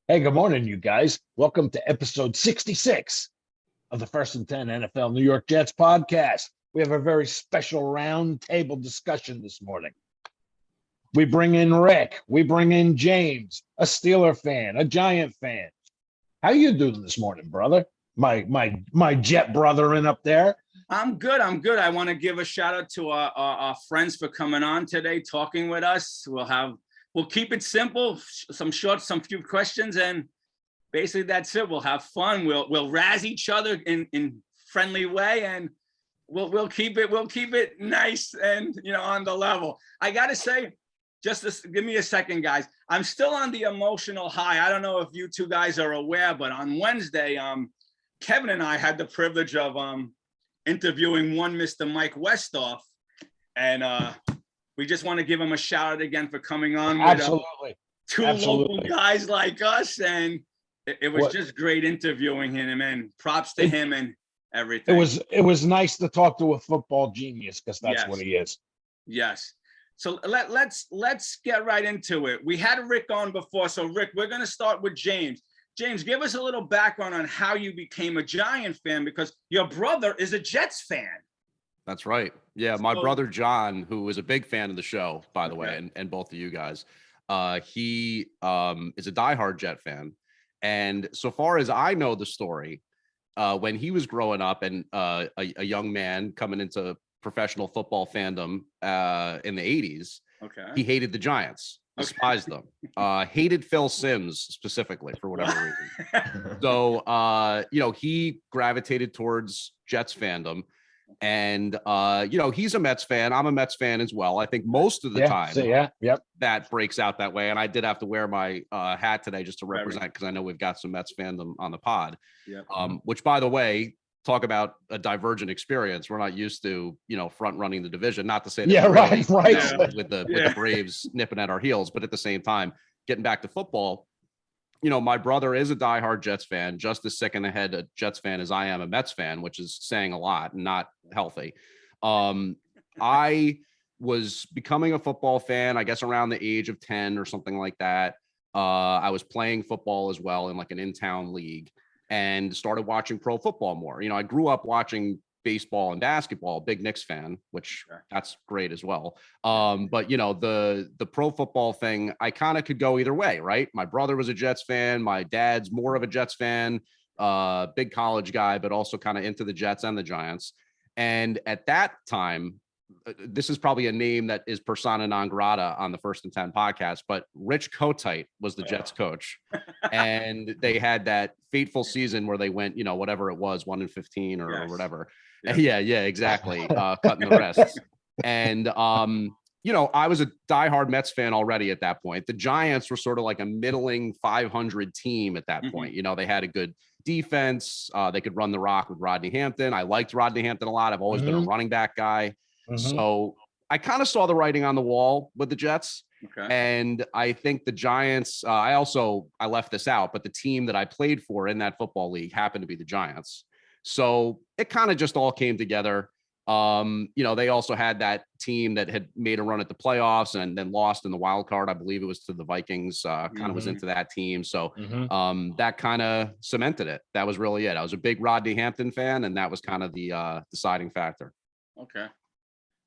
Hey, good morning, you guys. Welcome to episode 66 of the First and 10 NFL New York Jets podcast. We have a very special round table discussion this morning. We bring in Rick, we bring in James, a Steeler fan, a Giant fan. How you doing this morning, brother? My Jet brother in up there. I'm good. I want to give a shout out to our friends for coming on today, talking with us. We'll keep it simple, some few questions, and basically that's it. We'll have fun. We'll razz each other in friendly way, and we'll keep it nice and on the level. I gotta say, give me a second, guys. I'm still on the emotional high. I don't know if you two guys are aware, but on Wednesday, Kevin and I had the privilege of interviewing one Mr. Mike Westhoff, and we just want to give him a shout out again for coming on with two local guys like us, and it was just great interviewing him, and props to him and everything. It was nice to talk to a football genius, because that's what he is. Yes. So let's get right into it. We had Rick on before, so Rick, we're going to start with James. James, give us a little background on how you became a Giant fan, because your brother is a Jets fan. That's right. Yeah, my brother John, who was a big fan of the show, by the way, and both of you guys, he is a diehard Jet fan. And so far as I know the story, when he was growing up and a young man coming into professional football fandom in the 80s, he hated the Giants. Despised them. Hated Phil Simms specifically for whatever reason. So, he gravitated towards Jets fandom. And, he's a Mets fan. I'm a Mets fan as well. I think most of the time that breaks out that way. And I did have to wear my hat today just to represent, because I know we've got some Mets fandom on the pod, which, by the way, talk about a divergent experience. We're not used to, front running the division. Not to say that with the Braves nipping at our heels, but at the same time, getting back to football, my brother is a diehard Jets fan, just as sick in the head a Jets fan as I am a Mets fan, which is saying a lot and not healthy. I was becoming a football fan, I guess, around the age of 10 or something like that. I was playing football as well in like an in-town league, and started watching pro football more. I grew up watching baseball and basketball, big Knicks fan, which that's great as well. But the pro football thing, I kind of could go either way, right? My brother was a Jets fan. My dad's more of a Jets fan, big college guy, but also kind of into the Jets and the Giants. And at that time, this is probably a name that is persona non grata on the First and 10 podcast, but Rich Kotite was the Jets coach. And they had that fateful season where they went, whatever it was, 1-15 or whatever. Yeah, exactly. Cutting the wrists. And, I was a diehard Mets fan already at that point. The Giants were sort of like a middling 500 team at that point. They had a good defense. They could run the rock with Rodney Hampton. I liked Rodney Hampton a lot. I've always been a running back guy. So I kind of saw the writing on the wall with the Jets. And I think the Giants, I left this out, but the team that I played for in that football league happened to be the Giants. So it kind of just all came together. They also had that team that had made a run at the playoffs and then lost in the wild card. I believe it was to the Vikings, kind of was into that team. So that kind of cemented it. That was really it. I was a big Rodney Hampton fan, and that was kind of the deciding factor. Okay.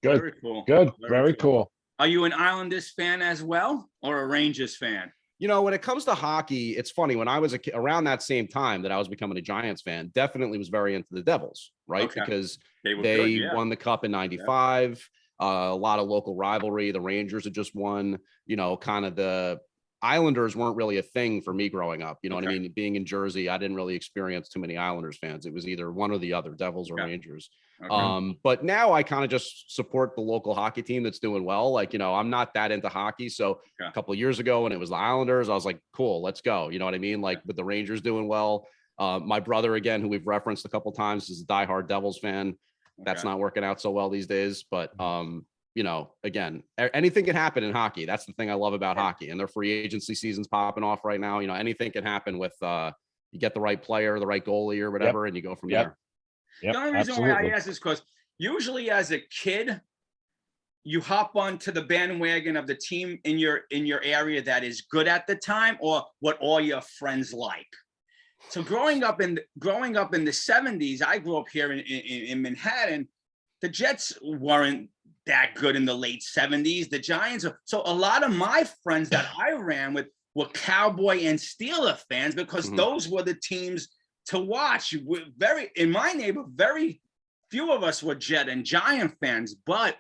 Good. Very cool. Good. Very cool. Are you an Islanders fan as well, or a Rangers fan? When it comes to hockey, it's funny. When I was around that same time that I was becoming a Giants fan, definitely was very into the Devils, right? Because they won the cup in '95. A lot of local rivalry. The Rangers had just won. Kind of the Islanders weren't really a thing for me growing up. You know what I mean? Being in Jersey, I didn't really experience too many Islanders fans. It was either one or the other, Devils or Rangers. But now I kind of just support the local hockey team that's doing well. Like, I'm not that into hockey. So a couple of years ago when it was the Islanders, I was like, cool, let's go. You know what I mean? Like with the Rangers doing well. My brother, again, who we've referenced a couple of times, is a diehard Devils fan. That's not working out so well these days. But, again, anything can happen in hockey. That's the thing I love about hockey. And their free agency season's popping off right now. Anything can happen with you get the right player, the right goalie or whatever, and you go from there. The only reason why I ask is because usually as a kid, you hop onto the bandwagon of the team in your area that is good at the time, or what all your friends like. So growing up in the 70s, I grew up here in Manhattan. The Jets weren't that good in the late 70s. The Giants. So a lot of my friends that I ran with were Cowboy and Steeler fans, because those were the teams to watch. In my neighborhood, very few of us were Jet and Giant fans, but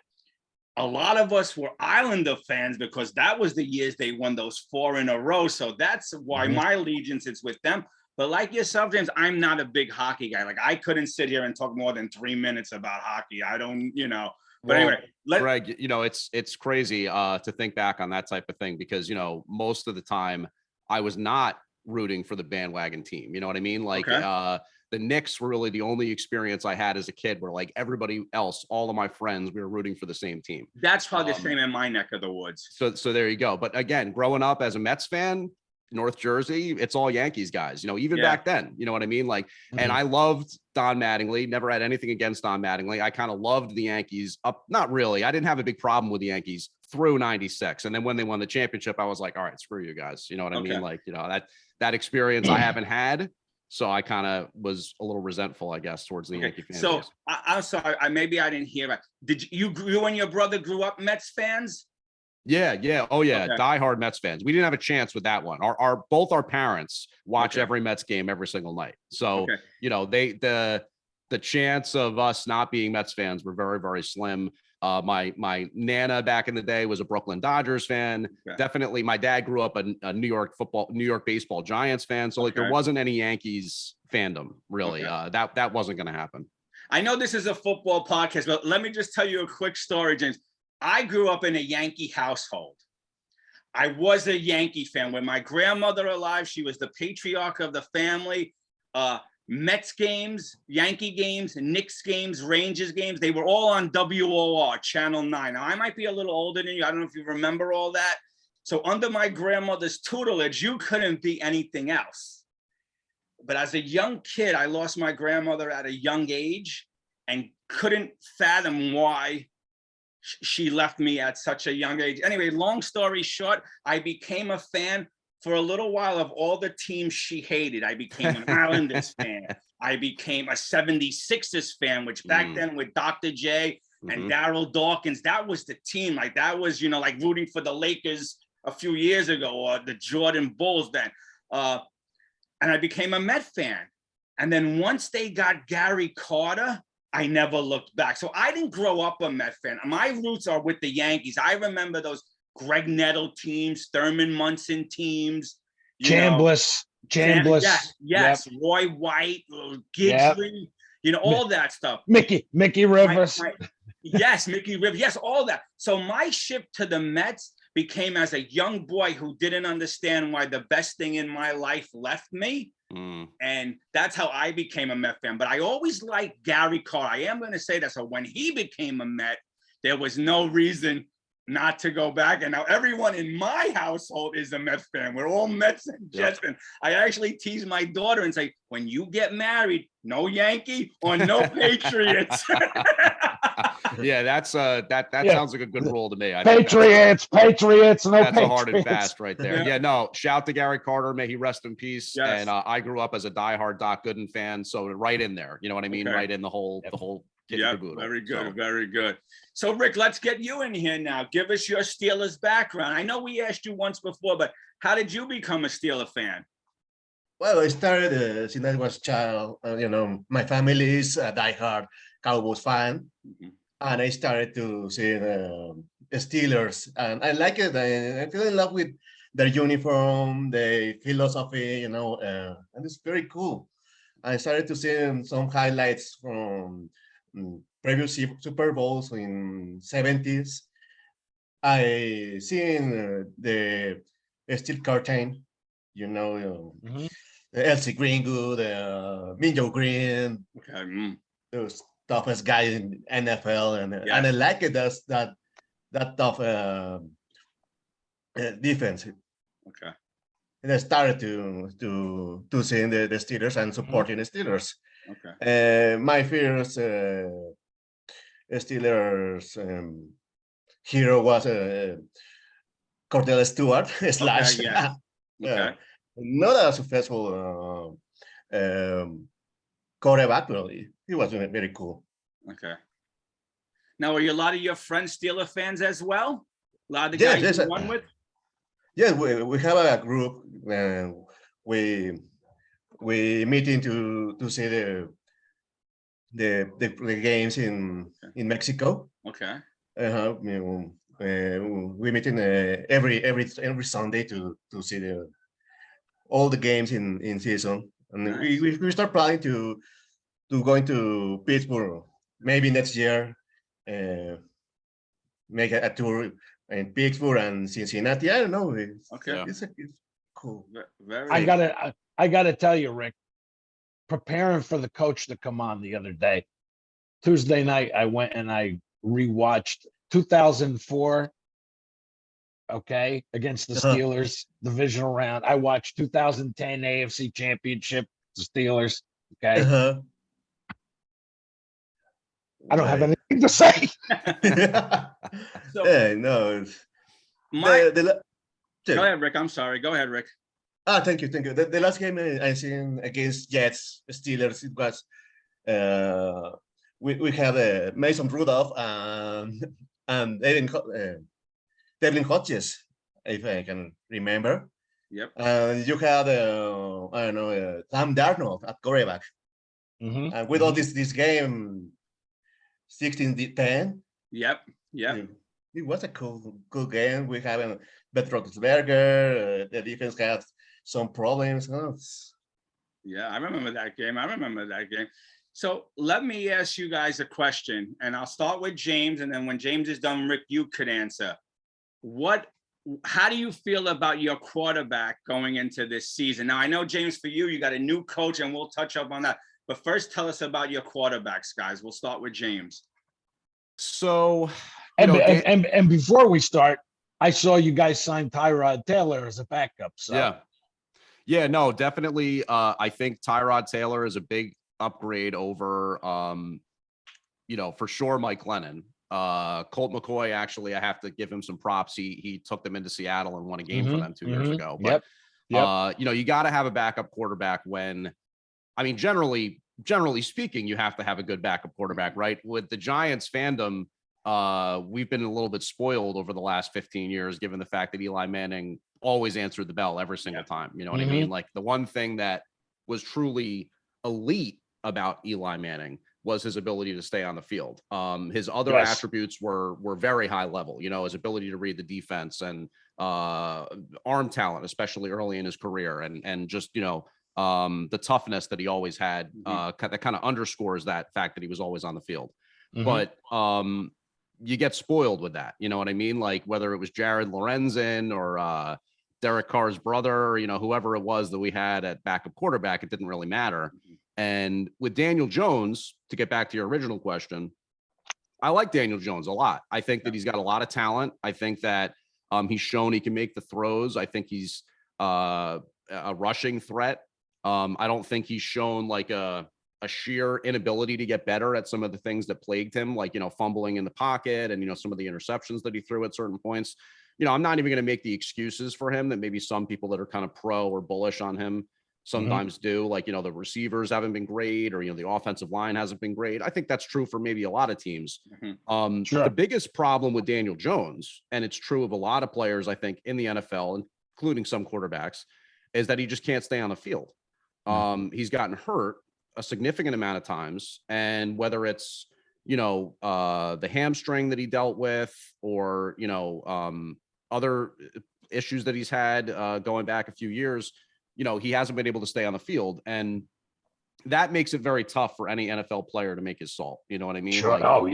a lot of us were Islander fans, because that was the years they won those 4 in a row. So that's why my allegiance is with them. But like yourself, James, I'm not a big hockey guy. Like, I couldn't sit here and talk more than 3 minutes about hockey. I don't, But anyway, Greg, it's crazy to think back on that type of thing, because most of the time I was not rooting for the bandwagon team. You know what I mean? Like, the Knicks were really the only experience I had as a kid where, like, everybody else, all of my friends, we were rooting for the same team. That's probably the same in my neck of the woods. So there you go. But again, growing up as a Mets fan, North Jersey, it's all Yankees guys, even back then, you know what I mean? Like, and I loved Don Mattingly, never had anything against Don Mattingly. I kind of loved the Yankees up. Not really. I didn't have a big problem with the Yankees through 96. And then when they won the championship, I was like, all right, screw you guys. You know what I mean? Like, that experience I haven't had. So I kind of was a little resentful, I guess, towards the Yankee fans. So I'm sorry, maybe I didn't hear it. Did you and your brother grew up Mets fans? Yeah. Oh yeah. Okay. Diehard Mets fans. We didn't have a chance with that one. Both our parents watch every Mets game every single night. So, the chance of us not being Mets fans were very, very slim. My Nana back in the day was a Brooklyn Dodgers fan. Definitely. My dad grew up a New York baseball Giants fan. So there wasn't any Yankees fandom really. That wasn't going to happen. I know this is a football podcast, but let me just tell you a quick story, James. I grew up in a Yankee household. I was a Yankee fan. When my grandmother alive, she was the patriarch of the family. Mets games, Yankee games, Knicks games, Rangers games, they were all on WOR, Channel 9. Now, I might be a little older than you. I don't know if you remember all that. So under my grandmother's tutelage, you couldn't be anything else. But as a young kid, I lost my grandmother at a young age and couldn't fathom why she left me at such a young age. Anyway, long story short, I became a fan for a little while of all the teams she hated. I became an Islanders fan. I became a 76ers fan, which back then with Dr. J and Darryl Dawkins, that was the team. Like, that was, like rooting for the Lakers a few years ago, or the Jordan Bulls then. And I became a Met fan. And then once they got Gary Carter, I never looked back. So I didn't grow up a Met fan. My roots are with the Yankees. I remember those Greg Nettle teams, Thurman Munson teams. Chambliss. Yes. Roy White, Gidley, all that stuff. Mickey Rivers. Yes, Mickey Rivers. Yes, all that. So my shift to the Mets became as a young boy who didn't understand why the best thing in my life left me. And that's how I became a Met fan. But I always liked Gary Carter. I am going to say that. So when he became a Met, there was no reason not to go back. And now everyone in my household is a Met fan. We're all Mets and Jets fans. I actually tease my daughter and say, when you get married, no Yankee or no Patriots. Yeah, that sounds like a good rule to me. Patriots, no that's Patriots. a hard and fast right there. Yeah, no, shout to Gary Carter. May he rest in peace. Yes. And I grew up as a diehard Doc Gooden fan. So right in there, you know what I mean? Right in the whole very good. Very good. So Rick, let's get you in here now. Give us your Steelers background. I know we asked you once before, but how did you become a Steeler fan? Well, I started since I was a child. My family is a diehard Cowboys fan, and I started to see the Steelers, and I like it. I fell in love with their uniform, the philosophy, and it's very cool. I started to see some highlights from previous Super Bowls in 70s. I seen the steel curtain, Elsie Greenwood, Minjo Green, those toughest guy in NFL, and I like it. That's that tough defense. Okay. And I started to see the Steelers and supporting the Steelers. Okay. My first Steelers hero was Cordell Stewart slash yeah. Okay. not a successful quarterback, but he was very cool. Okay. Now, are you a lot of your friends Steeler fans as well? A lot of the Yes, guys yes, you won with? yes. We have a group. We meeting to see the games in Mexico. Okay. We meet in every Sunday to see all the games in season, and Nice. we start planning to going to Pittsburgh maybe next year, make a tour in Pittsburgh and Cincinnati. I don't know. Okay. It's cool. Very. I gotta tell you, Rick, preparing for the coach to come on the other day, Tuesday night, I went and I rewatched 2004. Okay, against the Steelers divisional round. I watched 2010 AFC Championship, the Steelers. Okay, I don't have anything to say. So, Yeah, no. Go ahead, Rick. I'm sorry. Go ahead, Rick. Thank you. The last game I seen against Jets Steelers, it was we had Mason Rudolph and Devlin Hodges, if I can remember. Yep. You had I don't know Sam Darnold at quarterback, and with all this game 16-10. Yep. It was a cool game. We have Ben Roethlisberger. The defense had some problems. Yeah, I remember that game. So let me ask you guys a question, and I'll start with James, and then when James is done, Rick, you could answer. How do you feel about your quarterback going into this season? Now, I know, James, for you got a new coach, and we'll touch up on that. But first, tell us about your quarterbacks, guys. We'll start with James. So, and before we start, I saw you guys sign Tyrod Taylor as a backup. So yeah, no, definitely. I think Tyrod Taylor is a big upgrade over, for sure, Mike Lennon. Colt McCoy, actually, I have to give him some props. He took them into Seattle and won a game for them 2 years ago. But you got to have a backup quarterback when, generally speaking, you have to have a good backup quarterback, right? With the Giants fandom, we've been a little bit spoiled over the last 15 years, given the fact that Eli Manning always answered the bell every single time. You know what I mean? Like, the one thing that was truly elite about Eli Manning was his ability to stay on the field. His other attributes were very high level, his ability to read the defense and arm talent, especially early in his career, and just, the toughness that he always had, that kind of underscores that fact that he was always on the field. But you get spoiled with that. You know what I mean? Like, whether it was Jared Lorenzen or Derek Carr's brother, whoever it was that we had at backup quarterback, it didn't really matter. And with Daniel Jones, to get back to your original question, I like Daniel Jones a lot. I think that he's got a lot of talent. I think that he's shown he can make the throws. I think he's a rushing threat. I don't think he's shown like a sheer inability to get better at some of the things that plagued him, like, fumbling in the pocket and, some of the interceptions that he threw at certain points. I'm not even going to make the excuses for him that maybe some people that are kind of pro or bullish on him sometimes do. Like, the receivers haven't been great, or, the offensive line hasn't been great. I think that's true for maybe a lot of teams. The biggest problem with Daniel Jones, and it's true of a lot of players, I think, in the NFL, including some quarterbacks, is that he just can't stay on the field. He's gotten hurt a significant amount of times, and whether it's the hamstring that he dealt with, or other issues that he's had going back a few years, he hasn't been able to stay on the field, and that makes it very tough for any NFL player to make his salt. You know what I mean? Sure. Like,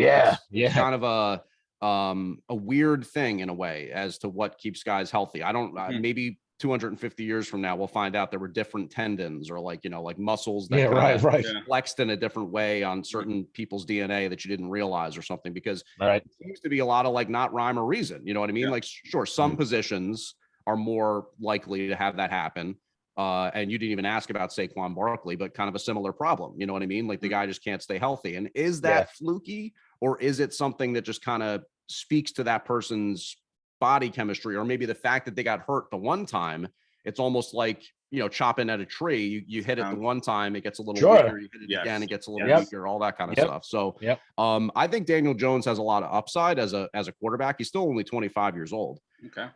It's kind of a weird thing in a way as to what keeps guys healthy. I don't maybe 250 years from now, we'll find out there were different tendons or like muscles that flexed in a different way on certain people's DNA that you didn't realize or something, because it seems to be a lot of like not rhyme or reason. You know what I mean? Like, sure, some positions are more likely to have that happen. And you didn't even ask about Saquon Barkley, but kind of a similar problem. You know what I mean? Like, the guy just can't stay healthy. And is that fluky, or is it something that just kind of speaks to that person's body chemistry, or maybe the fact that they got hurt the one time. It's almost like, chopping at a tree. You hit it the one time, it gets a little weaker. You hit it again, it gets a little weaker, all that kind of stuff. So I think Daniel Jones has a lot of upside as a quarterback. He's still only 25 years old. Okay.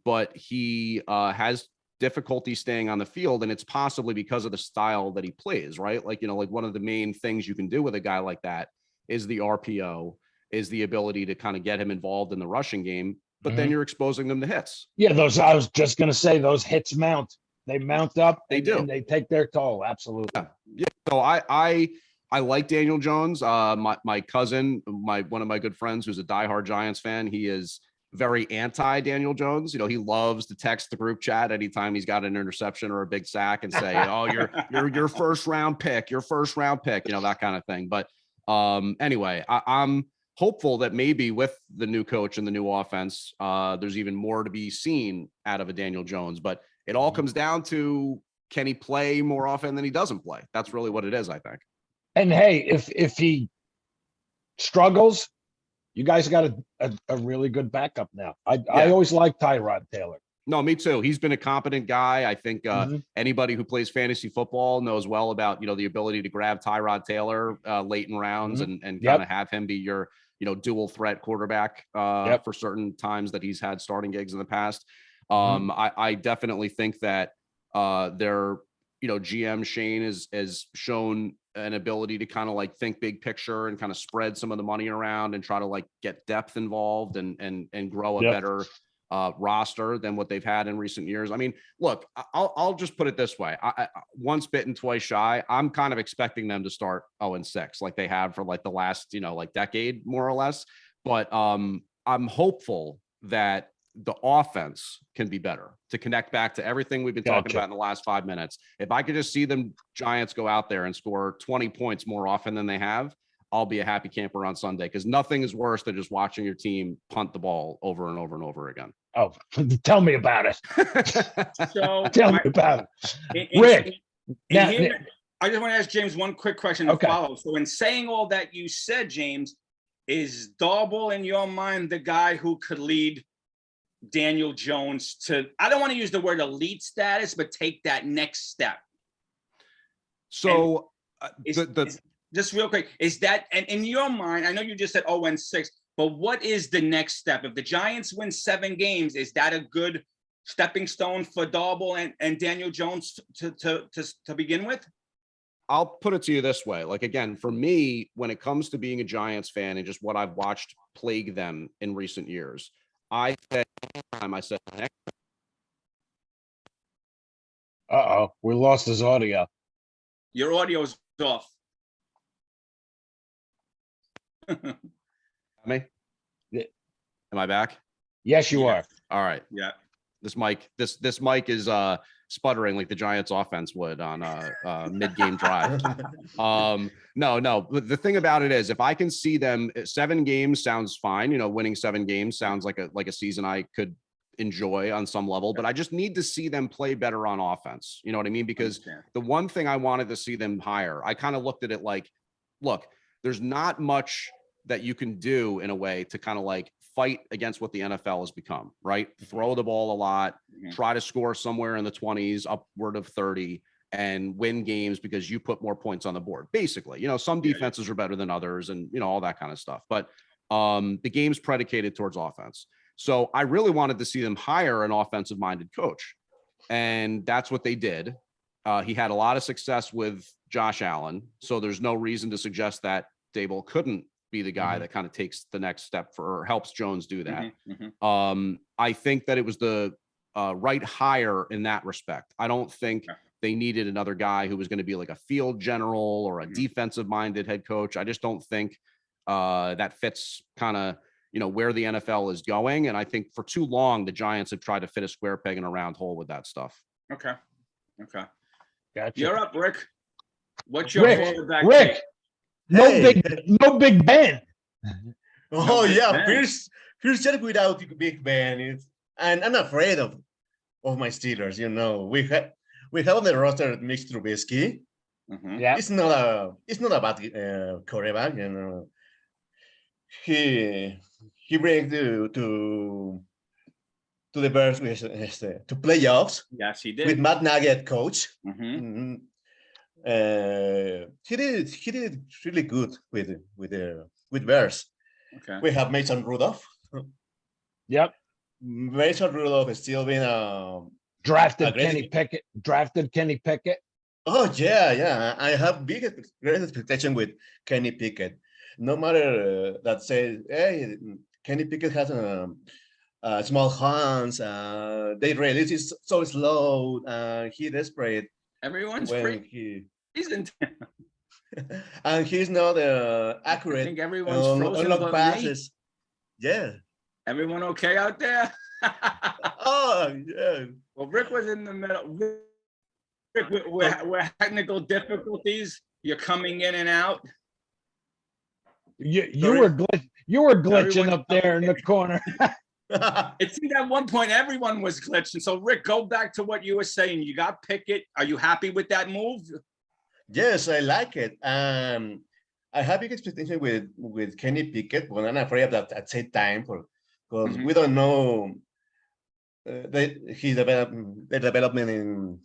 But he has difficulty staying on the field, and it's possibly because of the style that he plays, right? Like, like one of the main things you can do with a guy like that is the RPO, is the ability to kind of get him involved in the rushing game, but then you're exposing them to hits. Yeah, I was just going to say, those hits mount. They mount up. They do. And they take their toll. Absolutely. Yeah. So I like Daniel Jones. My cousin, one of my good friends who's a diehard Giants fan, he is very anti Daniel Jones. He loves to text the group chat anytime he's got an interception or a big sack and say, "Oh, your first round pick, that kind of thing." But anyway, I'm hopeful that maybe with the new coach and the new offense, there's even more to be seen out of a Daniel Jones. But it all comes down to, can he play more often than he doesn't play? That's really what it is, I think. And hey, if he struggles, you guys got a really good backup now. I always liked Tyrod Taylor. No, me too. He's been a competent guy. I think anybody who plays fantasy football knows well about, the ability to grab Tyrod Taylor late in rounds and kind of have him be your, dual threat quarterback for certain times that he's had starting gigs in the past. I definitely think that their, GM Shane has shown an ability to kind of like think big picture and kind of spread some of the money around and try to like get depth involved and grow a better roster than what they've had in recent years. I mean, look, I'll just put it this way. I once bitten, twice shy. I'm kind of expecting them to start 0-6 like they have for like the last, decade, more or less. But I'm hopeful that the offense can be better, to connect back to everything we've been talking about in the last 5 minutes. If I could just see them Giants go out there and score 20 points more often than they have, I'll be a happy camper on Sunday, because nothing is worse than just watching your team punt the ball over and over and over again. Oh, tell me about it. So Tell me about it. Rick, I just want to ask James one quick question to follow. So in saying all that you said, James, is Darboll in your mind the guy who could lead Daniel Jones to, I don't want to use the word elite status, but take that next step? So just real quick, is that, and in your mind, I know you just said 0-6, but what is the next step? If the Giants win 7 games, is that a good stepping stone for Darboll and Daniel Jones to begin with? I'll put it to you this way. Like, again, for me, when it comes to being a Giants fan and just what I've watched plague them in recent years, I said, next. We lost his audio. Your audio is off. Me? Yeah. Am I back? Yes, you are. All right. Yeah. This mic is sputtering like the Giants offense would on a mid-game drive. No. The thing about it is, if I can see them 7 games sounds fine. Winning 7 games sounds like a season I could enjoy on some level, but I just need to see them play better on offense. You know what I mean? Because the one thing I wanted to see them hire, I kind of looked at it like, look, there's not much that you can do in a way to kind of like fight against what the NFL has become, right? Throw the ball a lot, try to score somewhere in the 20s, upward of 30, and win games because you put more points on the board. Basically, some defenses are better than others and, all that kind of stuff. But the game's predicated towards offense. So I really wanted to see them hire an offensive minded coach. And that's what they did. He had a lot of success with Josh Allen. So there's no reason to suggest that Daboll couldn't be the guy that kind of takes the next step or helps Jones do that. I think that it was the right hire in that respect. I don't think they needed another guy who was going to be like a field general or a defensive minded head coach. I just don't think that fits kind of, where the NFL is going. And I think for too long, the Giants have tried to fit a square peg in a round hole with that stuff. Okay. Gotcha. You're up, Rick. What's your quarterback? Rick, no Big Ben. Oh yeah, here's just without Big Ben. And I'm afraid of my Steelers. We have on the roster Mitch Trubisky. Yeah, it's not a bad quarterback. He he brings to the Bears to playoffs Yes, he with did. Matt Nagy at coach. Mhm. Mhm. He did really good with Bears. Okay. We have Mason Rudolph. Yep. Mason Rudolph is still being Drafted great- Kenny Pickett. Drafted Kenny Pickett. Oh yeah. I have great expectation with Kenny Pickett. No matter that says, hey, Kenny Pickett has small hands. They release it so slow. He desperate Everyone's when he freezing. and he's not I accurate think everyone's on frozen long but me. passes. Yeah. Everyone okay out there? Oh yeah. Well, Rick was in the middle. Rick, we're technical difficulties. You're coming in and out. You Sorry? were glitching Everyone's up there in the corner. It seemed at one point everyone was glitching. So Rick, go back to what you were saying. You got Pickett. Are you happy with that move? Yes, I like it. I have big expectation with Kenny Pickett, but I'm afraid of that at the same time because Mhm. we don't know the development in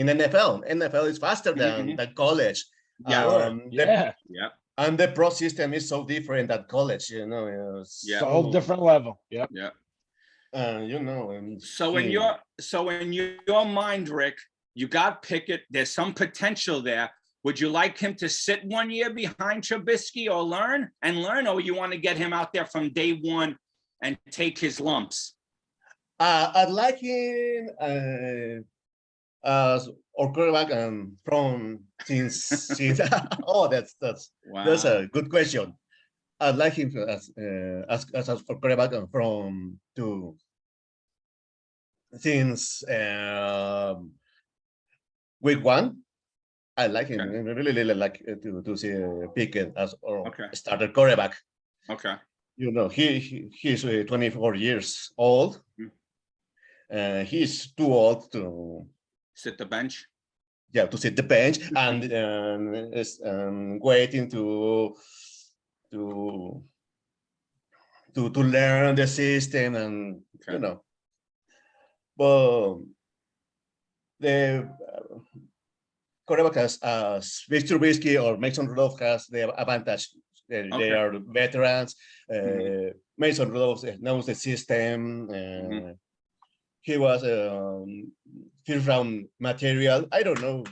NFL. NFL is faster Mhm. than college. Yeah. Yeah. Yeah. And the pro system is so different than college, you know. It's Yeah. a whole different level. Yep. Yeah. You know. And So in your mind, Rick, you got Pickett. There's some potential there. Would you like him to sit 1 year behind Trubisky or learn, or you want to get him out there from day one and take his lumps? I'd like him as or quarterback from since oh that's Wow. a good question. I'd like him as a quarterback from to since week one. I like him. Okay. I really like to see Pickett as or Okay. starter quarterback. Okay. You know, he's 24 years old. He's too old to Sit the bench. to sit the bench and is waiting to learn the system and Okay. you know. But the quarterback as Victor Trubisky or Mason Rudolph has the advantage. They Okay. are veterans. Mhm. Mason Rudolph knows the system. Mhm. He was first round material. I don't know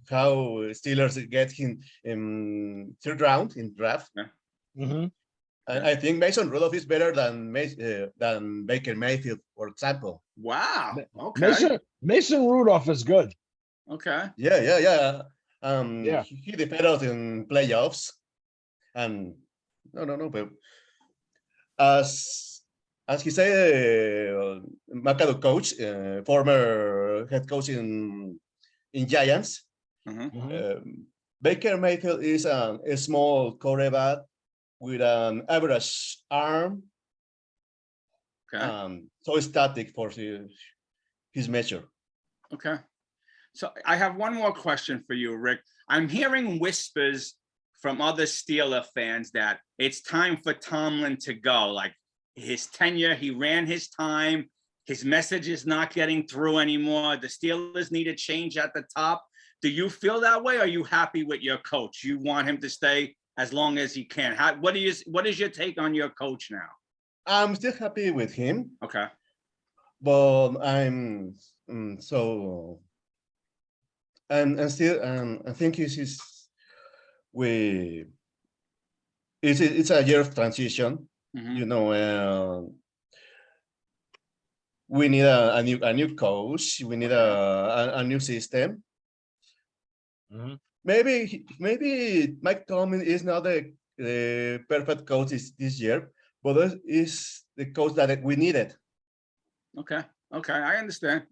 how Steelers get him in third round in draft. Mhm. I think Mason Rudolph is better than Baker Mayfield, for example. Wow. Okay. Mason Rudolph is good. Okay. Yeah. Yeah. He defended us in playoffs, and no. But as he said, McAdoo coach, former head coach in Giants, Mhm. Baker Mayfield is a small quarterback with an average arm, Okay. so static for his measure. Okay. So I have one more question for you, Rick. I'm hearing whispers from other Steeler fans that it's time for Tomlin to go. Like his tenure, he ran his time. His message is not getting through anymore. The Steelers need a change at the top. Do you feel that way? Or are you happy with your coach? You want him to stay as long as he can. What is your take on your coach now? I'm still happy with him, Okay. but I'm so and still I think it's a year of transition. Mhm. You know, we need a new coach. We need a new system. Mhm. Maybe Mike Tomlin is not the perfect coach this year, but this is the coach that we needed. Okay. Okay. I understand.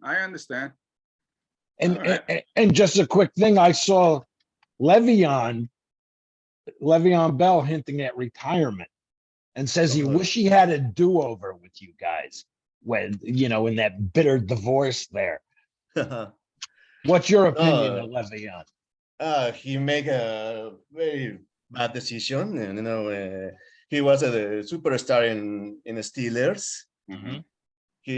And, All right. and just a quick thing, I saw Le'Veon Bell hinting at retirement and says he wish he had a do-over with you guys when in that bitter divorce there. What's your opinion of Le'Veon? He make a very bad decision, and he was a superstar in the Steelers. Mhm. He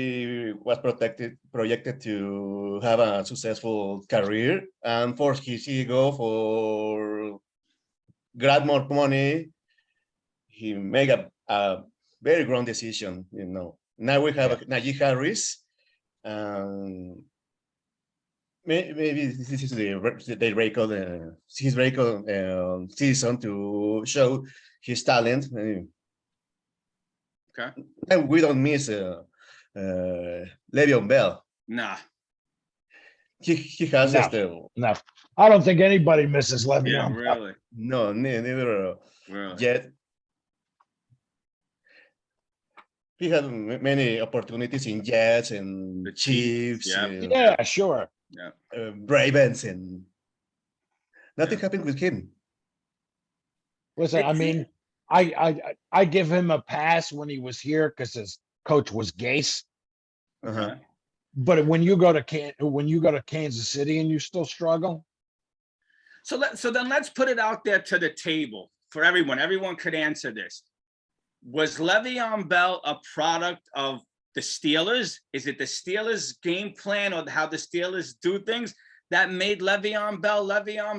was projected to have a successful career, and for his ego, for grab more money, he made a very wrong decision. Now we have Najee Harris. Maybe this is the record, his record season to show his talent. Okay. And we don't miss Le'Veon Bell. Nah. He has No, I don't think anybody misses Le'Veon. Yeah, really. no, neither Really. yet. He had many opportunities in Jets and The Chiefs, yeah. Yeah, sure. Yeah. Ravens, and nothing happened with him. Listen, I mean, I give him a pass when he was here because his coach was Gase. Okay. But when you go to Kansas City and you still struggle, So then let's put it out there to the table for everyone. Everyone could answer this. Was Le'Veon Bell a product of the Steelers? Is it the Steelers' game plan or how the Steelers do things that made Le'Veon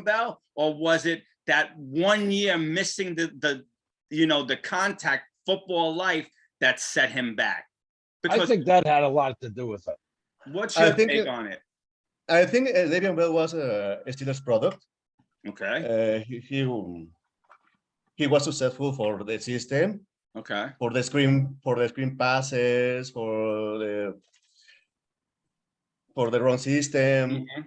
Bell? Or was it that 1 year missing the contact football life that set him back? Because I think that had a lot to do with it. what's your take on it? I think Le'Veon Bell was a Steelers product. Okay. He was successful for the system. Okay. For the screen passes, for the run system. Mm-hmm.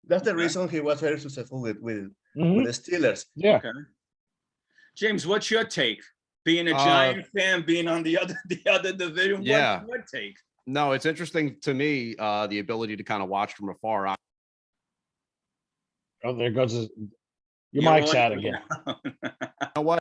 That's the reason he was very successful with the Steelers. Yeah. Okay. James, what's your take? Being a Giant fan, being on the other division, Yeah. what's your take? No, it's interesting to me, the ability to kind of watch from afar. Oh, there goes your You're mic's on- out again. You know what?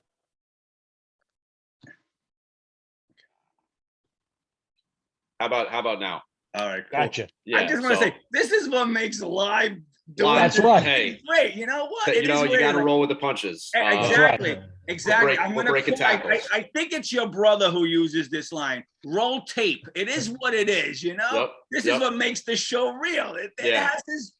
How about now? All right, cool. Gotcha. Yeah, I just want to say, this is what makes live doing That's this right. Hey, great. You know what? It you know, is you got to what it is. roll with the punches. Exactly. Exactly. we're breaking tackles. I think it's your brother who uses this line. Roll tape. It is what it is, you know? Yep, This yep. is what makes the show real. It Yeah. has this.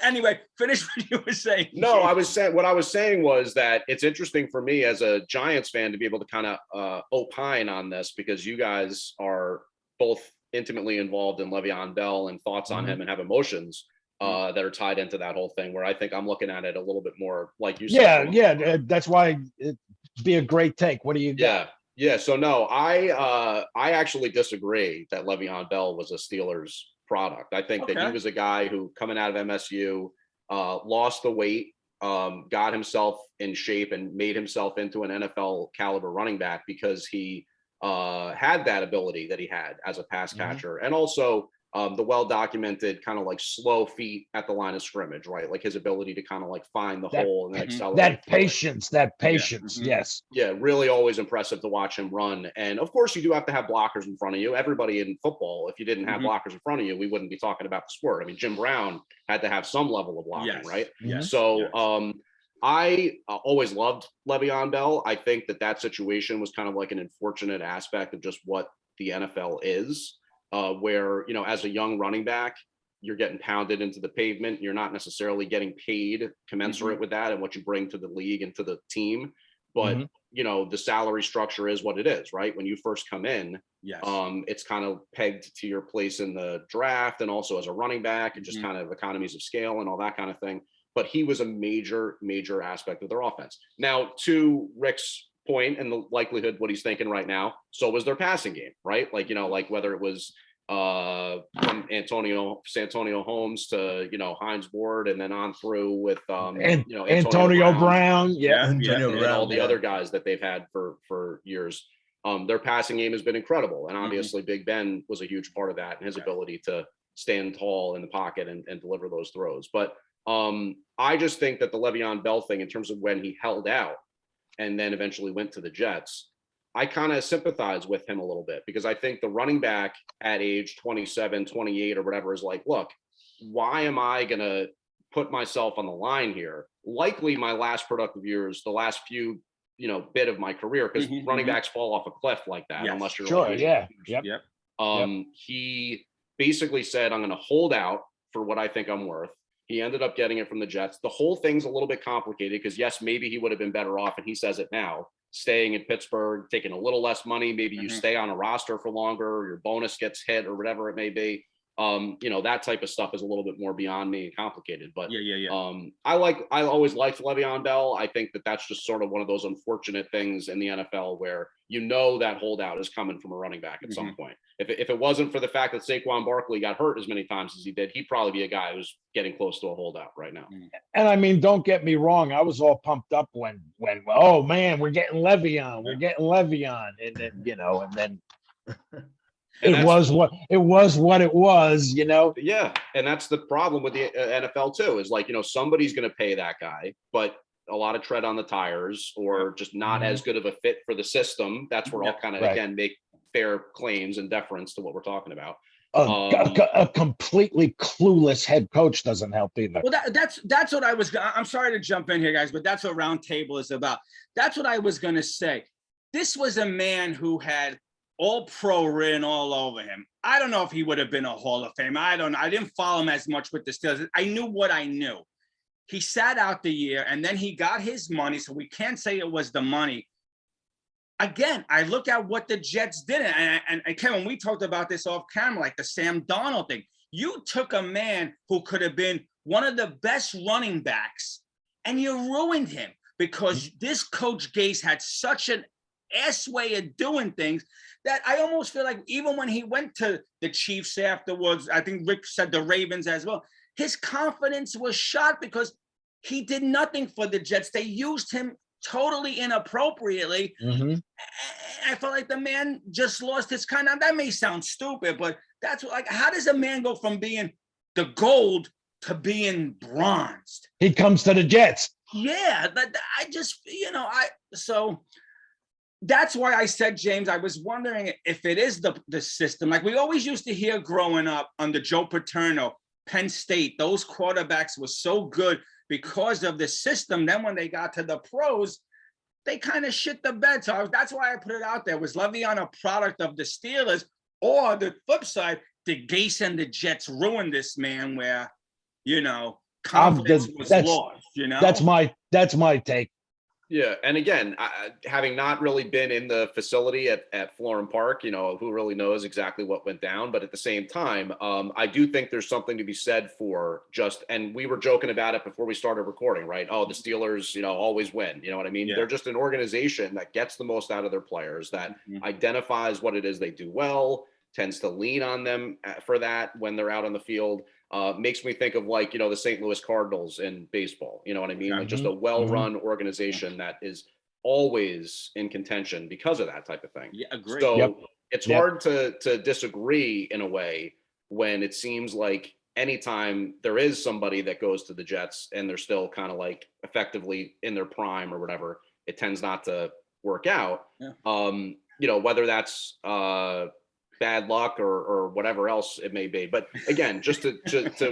Anyway, finish what you were saying. No, what I was saying was that it's interesting for me as a Giants fan to be able to kind of opine on this, because you guys are both intimately involved in Le'Veon Bell and thoughts on him and have emotions that are tied into that whole thing, where I think I'm looking at it a little bit more like you said. Yeah. That's why it'd be a great take. What do you got? Yeah. So no, I actually disagree that Le'Veon Bell was a Steelers product. I think that he was a guy who, coming out of MSU, lost the weight, got himself in shape, and made himself into an NFL caliber running back because he had that ability that he had as a pass catcher, and also the well-documented kind of like slow feet at the line of scrimmage, right? Like his ability to kind of like find the hole and then accelerate. That patience. Yes. Yeah, really always impressive to watch him run. And of course, you do have to have blockers in front of you. Everybody in football, if you didn't have blockers in front of you, we wouldn't be talking about the sport. I mean, Jim Brown had to have some level of blocking, right? Yes. So I always loved Le'Veon Bell. I think that situation was kind of like an unfortunate aspect of just what the NFL is, where, you know, as a young running back, you're getting pounded into the pavement. You're not necessarily getting paid commensurate with that and what you bring to the league and to the team. But, you know, the salary structure is what it is, right? When you first come in, it's kind of pegged to your place in the draft and also as a running back and just kind of economies of scale and all that kind of thing. But he was a major aspect of their offense. Now, to Rick's point and the likelihood what he's thinking right now, so was their passing game, right? Like, you know, like whether it was from Santonio Holmes to, you know, Hines Ward, and then on through with you know, Antonio Brown. And all the other guys that they've had for years. Their passing game has been incredible, and obviously Big Ben was a huge part of that, and his ability to stand tall in the pocket and deliver those throws. But I just think that the Le'Veon Bell thing, in terms of when he held out and then eventually went to the Jets, I kind of sympathize with him a little bit, because I think the running back at age 27, 28 or whatever is like, look, why am I going to put myself on the line here? Likely my last productive years, the last few bit of my career, because Mhm, running mhm. backs fall off a cliff like that Yes. unless you're Sure. like, Yeah. Yep. Yep. He basically said, I'm going to hold out for what I think I'm worth. He ended up getting it from the Jets. The whole thing's a little bit complicated because, yes, maybe he would have been better off, and he says it now, staying in Pittsburgh, taking a little less money. Maybe you Mhm. stay on a roster for longer, or your bonus gets hit, or whatever it may be. That type of stuff is a little bit more beyond me and complicated. But Yeah. I always liked Le'Veon Bell. I think that's just sort of one of those unfortunate things in the NFL where that holdout is coming from a running back at some point. If it wasn't for the fact that Saquon Barkley got hurt as many times as he did, he'd probably be a guy who's getting close to a holdout right now. And I mean, don't get me wrong. I was all pumped up when oh man, we're getting Le'Veon, and then and then And it was what it was. Yeah, and that's the problem with the NFL too. Is like somebody's going to pay that guy, but a lot of tread on the tires, or just not as good of a fit for the system. That's where I'll kind of again make fair claims and deference to what we're talking about. A completely clueless head coach doesn't help either. Well, that's what I was. I'm sorry to jump in here, guys, but that's what Roundtable is about. That's what I was going to say. This was a man who had all pro written all over him. I don't know if he would have been a Hall of Fame. I don't know. I didn't follow him as much with the Steelers. I knew what I knew. He sat out the year, and then he got his money, so we can't say it was the money. Again, I look at what the Jets did, and Kevin, we talked about this off camera, like the Sam Darnold thing. You took a man who could have been one of the best running backs, and you ruined him because this Coach Gase had such an ass way of doing things that I almost feel like even when he went to the Chiefs afterwards, I think Rick said the Ravens as well, his confidence was shot because he did nothing for the Jets. They used him totally inappropriately. I felt like the man just lost his kind. Now, that may sound stupid, but that's like, how does a man go from being the gold to being bronzed? He comes to the Jets. Yeah, I just, so that's why I said, James, I was wondering if it is the system. Like we always used to hear growing up under Joe Paterno, Penn State, those quarterbacks were so good because of the system. Then when they got to the pros, they kind of shit the bed. So that's why I put it out there. Was Le'Veon a product of the Steelers, or the flip side, did Gase and the Jets ruin this man where, confidence was lost, That's my take. Yeah, and again, having not really been in the facility at Florham Park, who really knows exactly what went down. But at the same time, I do think there's something to be said for and we were joking about it before we started recording, right? Oh, the Steelers, always win. You know what I mean? Yeah. They're just an organization that gets the most out of their players, that identifies what it is they do well, tends to lean on them for that when they're out on the field. Makes me think of like, the St. Louis Cardinals in baseball, you know what I mean? Like just a well-run organization that is always in contention because of that type of thing. Yeah, agree. So it's hard to disagree in a way when it seems like anytime there is somebody that goes to the Jets and they're still kind of like effectively in their prime or whatever, it tends not to work out. Yeah. Whether that's bad luck or whatever else it may be. But again, just to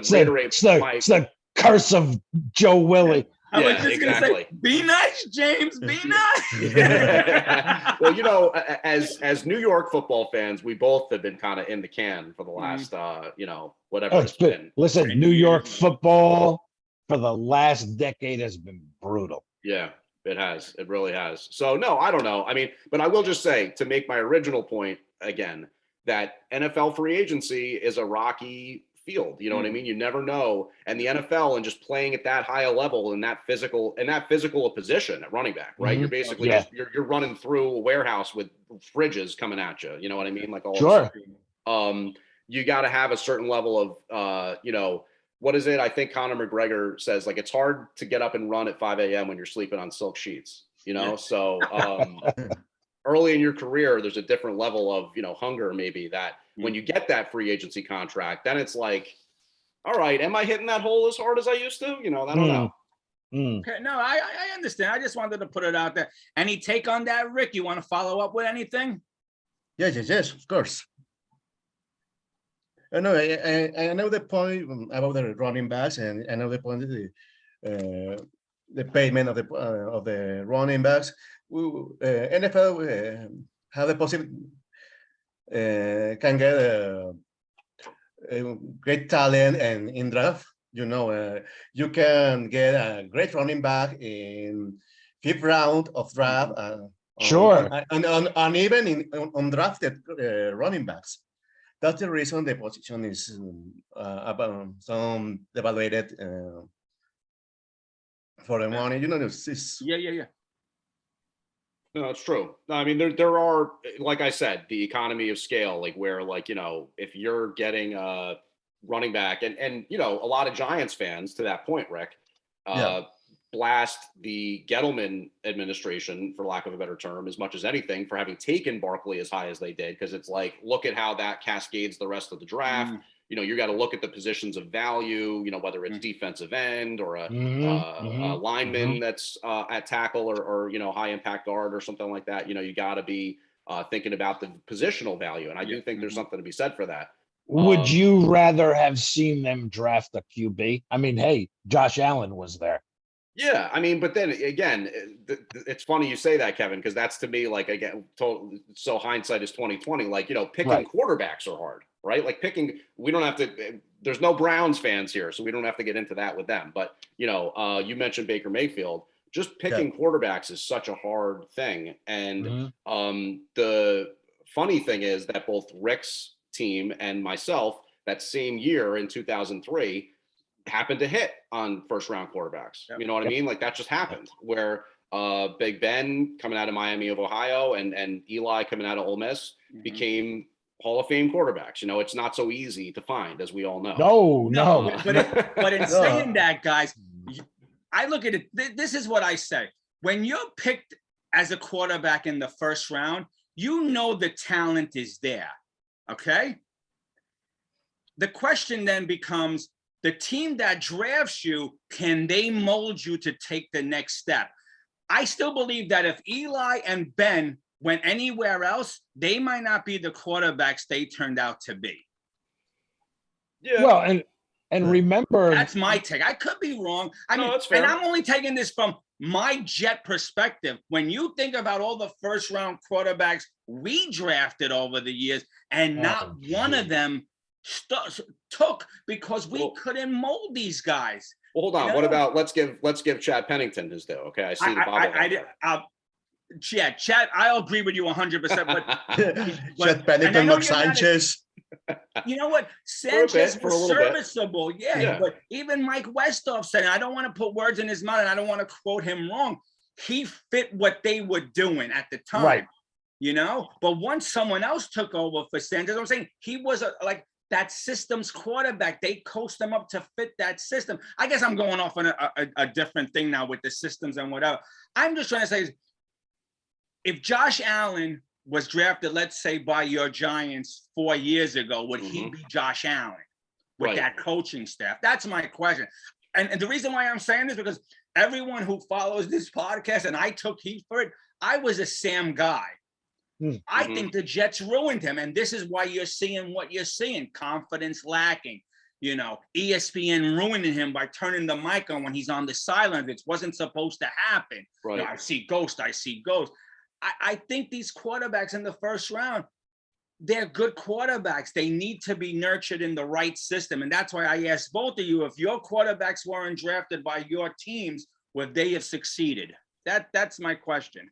reiterate, it's the curse of Joe Willie. I was just going to say, be nice, James, be nice. Well, as New York football fans, we both have been kind of in the can for the last, whatever it's been. Listen, New York football for the last decade has been brutal. Yeah, it has. It really has. So, no, I don't know. I mean, but I will just say, to make my original point again, that NFL free agency is a rocky field. You know what I mean? You never know. And the NFL, and just playing at that high a level in that physical a position at running back, right? You're basically you're running through a warehouse with fridges coming at you. You know what I mean? Like all you got to have a certain level of, what is it? I think Conor McGregor says, like, it's hard to get up and run at 5 a.m. when you're sleeping on silk sheets, So, early in your career, there's a different level of, hunger, maybe, that when you get that free agency contract, then it's like, all right, am I hitting that hole as hard as I used to? I don't know. Okay, no, I understand. I just wanted to put it out there. Any take on that, Rick? You want to follow up with anything? Yes, of course. I know the point about the running backs, and I know the point that the payment of the running backs. NFL have the possibility can get great talent and in draft. You can get a great running back in 5th round of draft. Sure. And even in undrafted running backs. That's the reason the position is about some evaluated for the money. It's Yeah. No, it's true. I mean, there are, like I said, the economy of scale, like where, like, if you're getting a running back and a lot of Giants fans to that point, Rick, blast the Gettleman administration, for lack of a better term, as much as anything for having taken Barkley as high as they did. Because it's like, look at how that cascades the rest of the draft. You got to look at the positions of value, whether it's defensive end or a lineman that's at tackle or high impact guard or something like that. You got to be thinking about the positional value. And I do think there's something to be said for that. Would you rather have seen them draft a QB? I mean, hey, Josh Allen was there. Yeah, I mean, but then again, it's funny you say that, Kevin, because that's to me, like, again, so hindsight is 2020. Like, picking quarterbacks are hard, right? Like we don't have to. There's no Browns fans here, so we don't have to get into that with them. But you mentioned Baker Mayfield. Just picking quarterbacks is such a hard thing, and the funny thing is that both Rick's team and myself that same year in 2003. Happened to hit on first round quarterbacks. You know what I mean? Like that just happened where Big Ben coming out of Miami of Ohio and Eli coming out of Ole Miss became Hall of Fame quarterbacks. It's not so easy to find, as we all know. No. But in saying that, guys, I look at it. This is what I say. When you're picked as a quarterback in the first round, the talent is there. Okay. The question then becomes, the team that drafts you, can they mold you to take the next step? I still believe that if Eli and Ben went anywhere else, they might not be the quarterbacks they turned out to be. Yeah. Well, and remember, that's my take. I could be wrong. That's fair. And I'm only taking this from my Jet perspective. When you think about all the first round quarterbacks we drafted over the years, and not one of them took because we couldn't mold these guys. Well, hold on. What about let's give Chad Pennington his due. Okay, I see the bobble. Chad, I'll agree with you 100%. But Chad Pennington, Mark Sanchez. You know what? Sanchez was serviceable. Yeah, but even Mike Westhoff said, I don't want to put words in his mouth, and I don't want to quote him wrong. He fit what they were doing at the time. Right. But once someone else took over for Sanchez, I'm saying he was that system's quarterback. They coached them up to fit that system. I guess I'm going off on a different thing now with the systems and whatever. I'm just trying to say, if Josh Allen was drafted, let's say, by your Giants 4 years ago, would he be Josh Allen with that coaching staff? That's my question. And the reason why I'm saying this, because everyone who follows this podcast, and I took heat for it, I was a Sam guy. I think the Jets ruined him, and this is why you're seeing what you're seeing. Confidence lacking, ESPN ruining him by turning the mic on when he's on the sideline. It wasn't supposed to happen. Right. I see ghosts. I think these quarterbacks in the first round, they're good quarterbacks. They need to be nurtured in the right system. And that's why I asked both of you, if your quarterbacks weren't drafted by your teams, would they have succeeded? That's my question.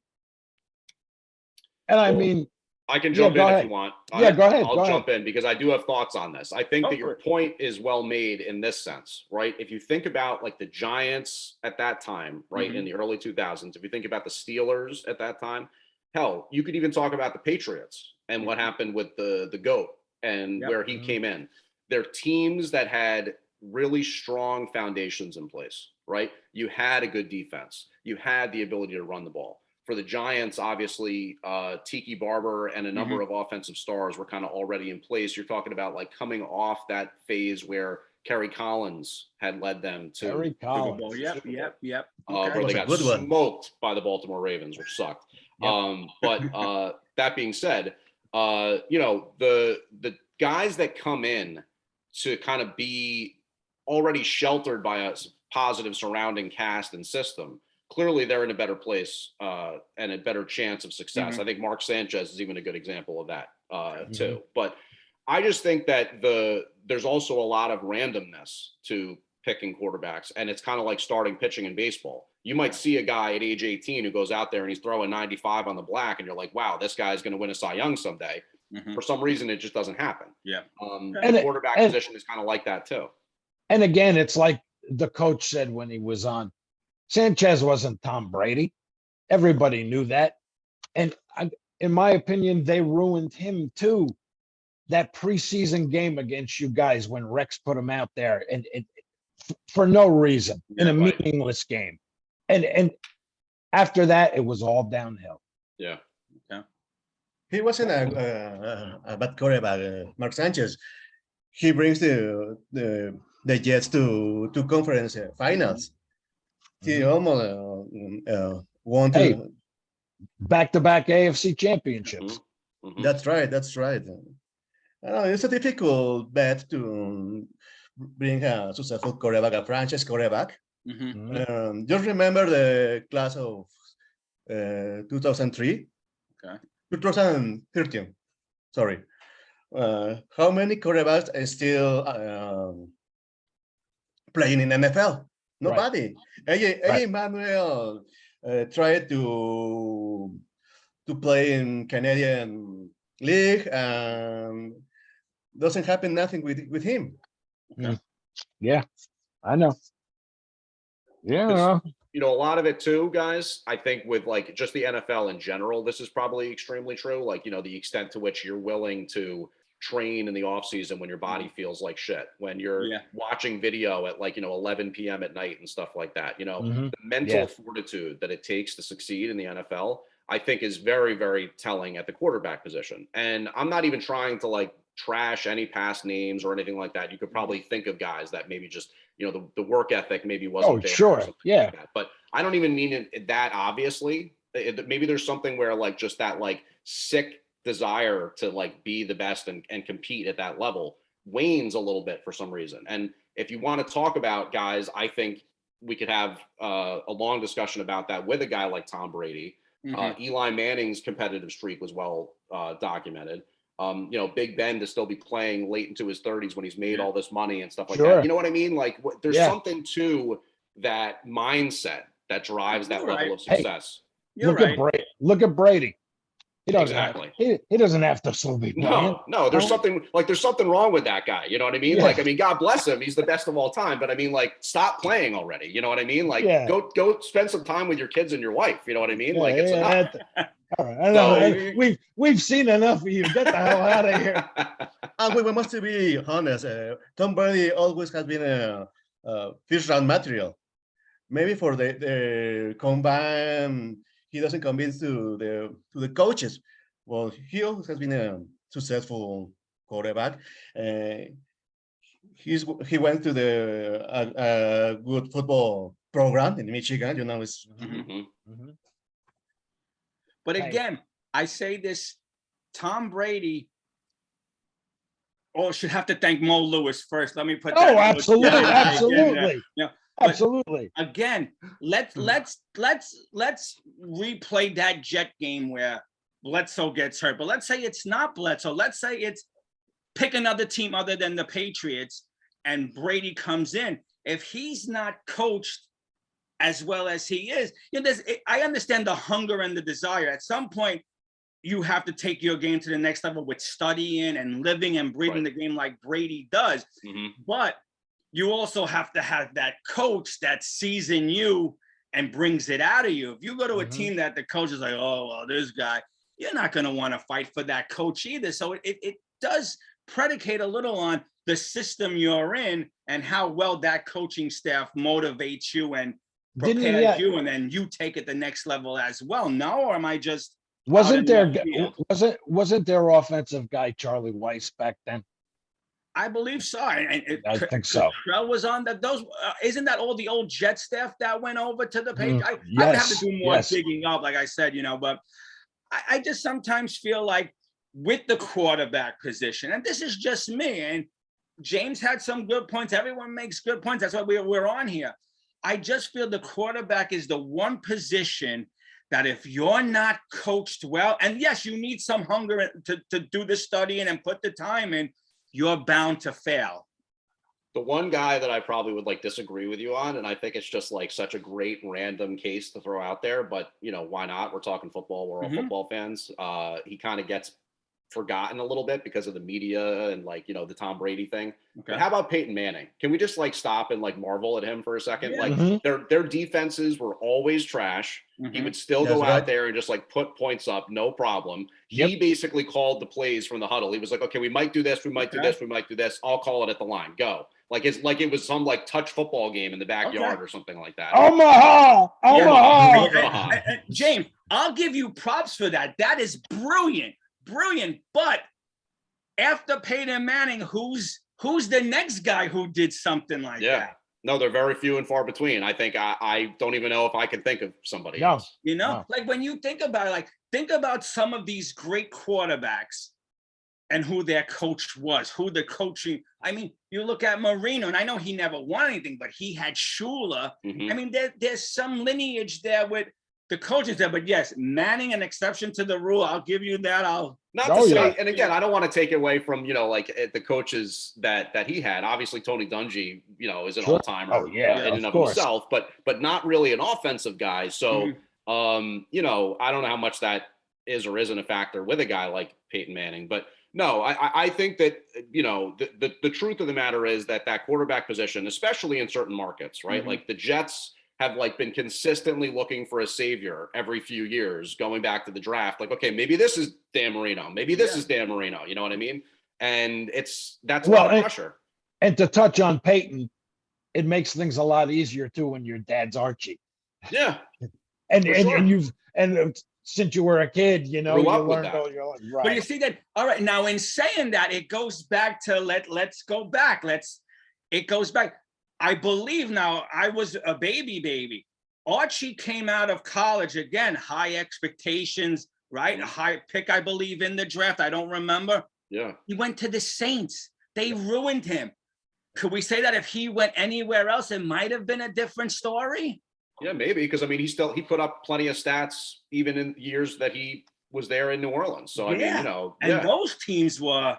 And I mean, I can jump in if you want. Go ahead. I'll jump in because I do have thoughts on this. I think that your point is well made in this sense, right? If you think about like the Giants at that time, right, in the early 2000s, if you think about the Steelers at that time, hell, you could even talk about the Patriots and what happened with the GOAT and where he came in. They're teams that had really strong foundations in place, right? You had a good defense. You had the ability to run the ball. For the Giants, obviously, Tiki Barber and a number of offensive stars were kind of already in place. You're talking about like coming off that phase where Kerry Collins had led them to Kerry Collins. Yep. Where they got smoked by the Baltimore Ravens, which sucked. But that being said, the guys that come in to kind of be already sheltered by us, positive surrounding cast and system, clearly they're in a better place and a better chance of success. I think Mark Sanchez is even a good example of that too. But I just think that there's also a lot of randomness to picking quarterbacks, and it's kind of like starting pitching in baseball. You might see a guy at age 18 who goes out there and he's throwing 95 on the black, and you're like, wow, this guy's going to win a Cy Young someday. For some reason, it just doesn't happen. The quarterback position is kind of like that too. And again, it's like the coach said when he was on, Sanchez wasn't Tom Brady. Everybody knew that. And in my opinion, they ruined him too. That preseason game against you guys when Rex put him out there and for no reason in a meaningless game. And after that, it was all downhill. Yeah. He wasn't a bad quarterback, Mark Sanchez. He brings the Jets to conference finals. He almost won back-to-back AFC championships. That's right. It's a difficult bet to bring a successful quarterback, a franchise quarterback. Just remember the class of 2003. 2013. Sorry. How many quarterbacks are still playing in NFL? Nobody. AJ Manuel tried to play in Canadian League, and doesn't happen nothing with him. Yeah, I know. Yeah. You know, a lot of it too, guys, I think with like just the NFL in general, this is probably extremely true. Like, you know, the extent to which you're willing to train in the off season when your body feels like shit, when you're watching video at like, you know, 11 p.m. at night and stuff like that, you know, the mental fortitude that it takes to succeed in the NFL, I think is very, very telling at the quarterback position. And I'm not even trying to like trash any past names or anything like that. You could probably think of guys that maybe just, you know, the work ethic maybe wasn't there. Sure. Like that. But I don't even mean it that obviously. Maybe there's something where like just that like sick desire to like be the best and compete at that level wanes a little bit for some reason. And if you want to talk about guys, I think we could have a long discussion about that with a guy like Tom Brady. Eli Manning's competitive streak was well documented. You know, Big Ben to still be playing late into his 30s when he's made all this money and stuff like that. You know what I mean? Like there's something to that mindset that drives that level of success. Look at Brady. He doesn't he doesn't have to still be playing. No, there's something wrong with that guy. You know what I mean? Like, I mean, God bless him. He's the best of all time. But I mean, like, stop playing already. You know what I mean? Like, go spend some time with your kids and your wife. You know what I mean? Like, it's enough. All right. I know. We've seen enough of you. Get the hell out of here. And we must be honest. Tom Brady always has been a first round material. Maybe for the combine, he doesn't convince to the coaches. Well, he always has been a successful quarterback. He went to the good football program in Michigan. You know, it's. But again, I say this: Tom Brady. Should have to thank Mo Lewis first. Let me put that. Absolutely. Yeah. Absolutely. Again, let's replay that Jet game where Bledsoe gets hurt. But let's say it's not Bledsoe. Let's say it's pick another team other than the Patriots, and Brady comes in. If he's not coached as well as he is, you know, I understand the hunger and the desire. At some point, you have to take your game to the next level with studying and living and breathing the game like Brady does. But you also have to have that coach that sees in you and brings it out of you. If you go to a team that the coach is like, oh, well, this guy, you're not going to want to fight for that coach either. So it does predicate a little on the system you're in and how well that coaching staff motivates you and prepares you, and then you take it the next level as well. No, or am I just wasn't their offensive guy Charlie Weiss back then? I believe so. I think so. Trell was on that. Those isn't that all the old Jet staff that went over to the page? I would have to do more digging up, like I said, you know. But I just sometimes feel like with the quarterback position, and this is just me. And James had some good points. Everyone makes good points. That's why we're on here. I just feel the quarterback is the one position that if you're not coached well, and yes, you need some hunger to do the studying and put the time in, you're bound to fail. The one guy that I probably would like disagree with you on, and I think it's just like such a great random case to throw out there, but you know, why not? We're talking football. We're all football fans. He kind of gets forgotten a little bit because of the media and like, you know, the Tom Brady thing. Okay. But how about Peyton Manning? Can we just like stop and like marvel at him for a second? Yeah. Like their defenses were always trash. He would still go out there and just like put points up, no problem. He basically called the plays from the huddle. He was like, okay, we might do this, we might do this, we might do this. I'll call it at the line. Go. Like it's like it was some like touch football game in the backyard or something like that. Omaha. James, I'll give you props for that. That is brilliant. But after Peyton Manning, who's the next guy who did something like that? No, they're very few and far between. I think I don't even know if I can think of somebody else. You know, like when you think about it, like think about some of these great quarterbacks and who their coach was, who the coaching. I mean, you look at Marino, and I know he never won anything, but he had Shula. I mean, there's some lineage there with the coaches there, but yes, Manning, an exception to the rule. I'll give you that. And again, I don't want to take away from, you know, like the coaches that he had. Obviously, Tony Dungy, you know, is an all-timer in and of himself, but not really an offensive guy. So, you know, I don't know how much that is or isn't a factor with a guy like Peyton Manning, but no, I think that, you know, the truth of the matter is that quarterback position, especially in certain markets, right? Like the Jets have like been consistently looking for a savior every few years, going back to the draft. Like, okay, maybe this is Dan Marino. Maybe this is Dan Marino. You know what I mean? And that's a lot of pressure. And to touch on Peyton, it makes things a lot easier too when your dad's Archie. Yeah. And since you were a kid, you know, you learned all your right. But you see that, all right, now in saying that, it goes back to let's go back. It goes back. I believe now I was a baby. Archie came out of college again, high expectations, right? A high pick, I believe, in the draft. I don't remember. Yeah. He went to the Saints. They ruined him. Could we say that if he went anywhere else, it might have been a different story? Yeah, maybe, because I mean, he put up plenty of stats even in years that he was there in New Orleans. So I mean, you know, and those teams were,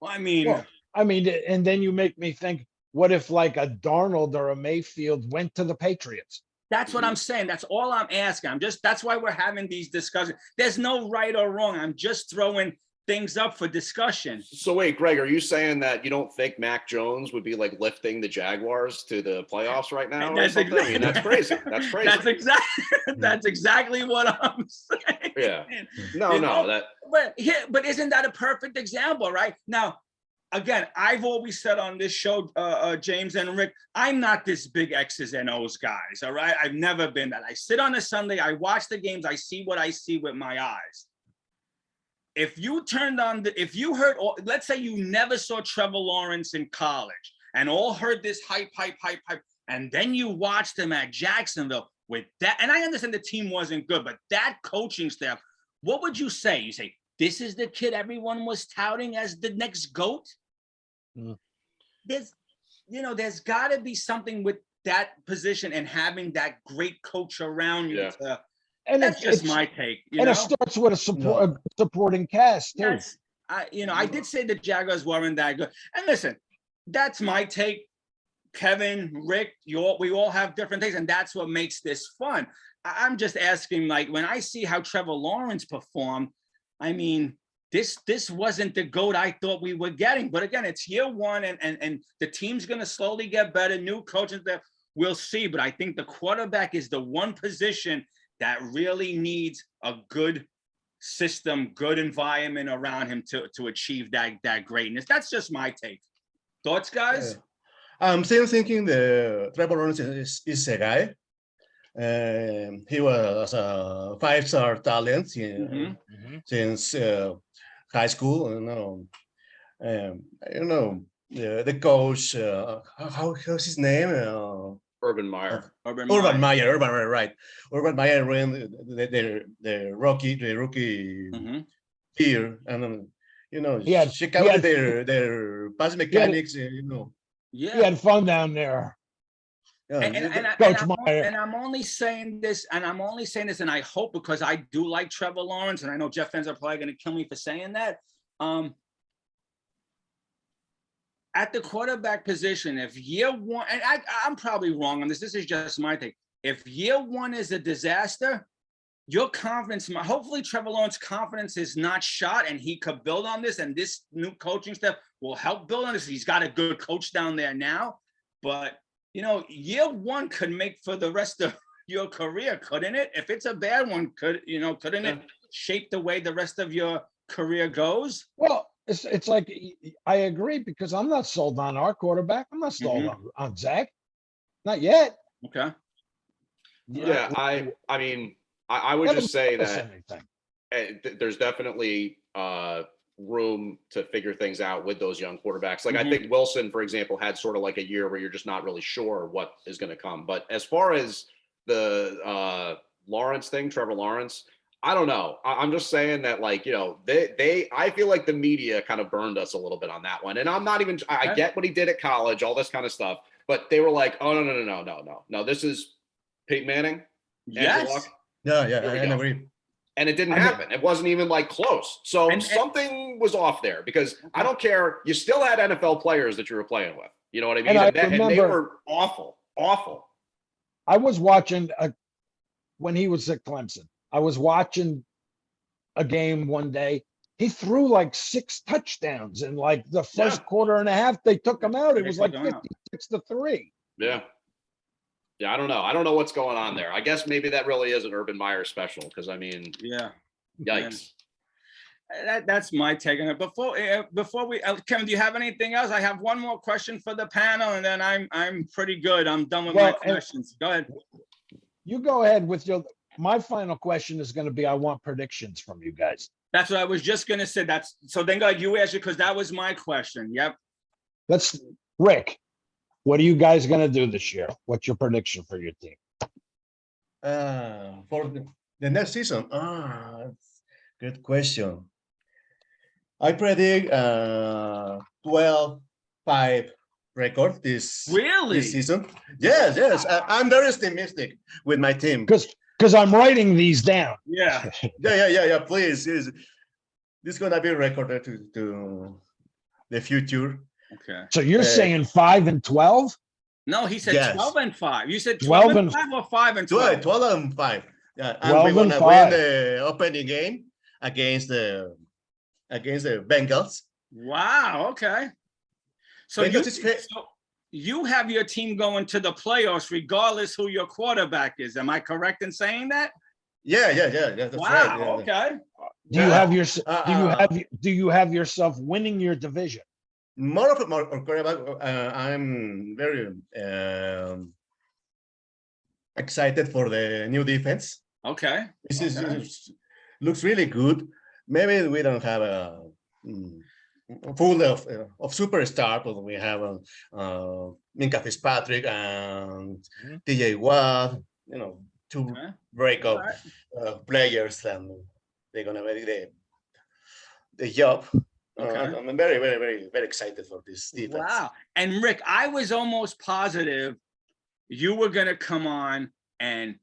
and then you make me think, what if like a Darnold or a Mayfield went to the Patriots? That's what I'm saying. That's all I'm asking. That's why we're having these discussions. There's no right or wrong. I'm just throwing things up for discussion. So wait, Greg, are you saying that you don't think Mac Jones would be like lifting the Jaguars to the playoffs right now? That's crazy. That's crazy. That's exactly what I'm saying. Yeah. But isn't that a perfect example, right? Now, again, I've always said on this show, James and Rick, I'm not this big X's and O's guys, all right? I've never been that. I sit on a Sunday, I watch the games, I see what I see with my eyes. If you heard, let's say you never saw Trevor Lawrence in college and all heard this hype, and then you watched him at Jacksonville with that, and I understand the team wasn't good, but that coaching staff, what would you say? You say, this is the kid everyone was touting as the next GOAT? There's got to be something with that position and having that great coach around you. And that's just my take. It starts with a supporting cast too. I did say the Jaguars weren't that good. And listen, that's my take. Kevin, Rick, we all have different takes, and that's what makes this fun. I'm just asking, like, when I see how Trevor Lawrence performed, I mean, this wasn't the GOAT I thought we were getting. But again, it's year one, and the team's going to slowly get better. New coaches, we'll see. But I think the quarterback is the one position that really needs a good system, good environment around him to achieve that greatness. That's just my take. Thoughts, guys? I'm still thinking the Trevor Lawrence is a guy. He was a 5-star talent since high school. The coach. How's his name? Urban Meyer. Urban Meyer, right? Urban Meyer ran the rookie year, and check out their pass mechanics. He had fun down there. Coach Meyer. And I'm only saying this, and I hope, because I do like Trevor Lawrence, and I know Jet fans are probably going to kill me for saying that. At the quarterback position, if year one, and I'm probably wrong on this, this is just my thing. If year one is a disaster, your confidence, hopefully Trevor Lawrence's confidence is not shot, and he could build on this, and this new coaching staff will help build on this. He's got a good coach down there now, but year one could make for the rest of your career, couldn't it? If it's a bad one, couldn't it shape the way the rest of your career goes? Well, it's like, I agree, because I'm not sold on our quarterback. I'm not sold on Zach. Not yet. Okay. Yeah, I mean, I would just say that there's definitely room to figure things out with those young quarterbacks. Like I think Wilson, for example, had sort of like a year where you're just not really sure what is going to come. But as far as the Lawrence thing, Trevor Lawrence, I don't know. I'm just saying that, like, I feel like the media kind of burned us a little bit on that one. And I'm not even, I get what he did at college, all this kind of stuff, but they were like, oh, no. This is Peyton Manning. Yes. Yeah, I agree. And it didn't happen. It wasn't even like close. So something was off there, because I don't care. You still had NFL players that you were playing with. You know what I mean? And they were awful. I was watching when he was at Clemson. I was watching a game one day. He threw like 6 touchdowns in like the first quarter and a half. They took him out. It was like 56-3. Yeah. Yeah, I don't know. I don't know what's going on there. I guess maybe that really is an Urban Meyer special, because I mean, yikes. That's my take on it. Before we, Kevin, do you have anything else? I have one more question for the panel, and then I'm pretty good. I'm done with my questions. Go ahead. You go ahead with my final question is going to be, I want predictions from you guys. That's what I was just going to say. So then go ahead, you answer, because that was my question. Yep. Rick, what are you guys going to do this year? What's your prediction for your team? For the next season? Good question. I predict 12-5 record this season. Yes. I'm very optimistic with my team. Because I'm writing these down. Yeah. Please. This is gonna be recorded to the future. Okay. So you're saying 5-12? No, he said 12-5. You said 12-5 or 5-12? 12-5. Yeah, and 12-5. we're gonna win the opening game against the Bengals. Wow. Okay. So you have your team going to the playoffs regardless who your quarterback is. Am I correct in saying that? Yeah. That's right. Yeah. Okay. Do you have yourself winning your division? More quarterback. I'm very excited for the new defense. Okay. This looks really good. Maybe we don't have a full of superstar, but we have Minka Fitzpatrick and TJ Watt, two breakup players, and they're gonna make the job. I'm very, very, very, very excited for this defense. Wow. And Rick, I was almost positive you were gonna come on and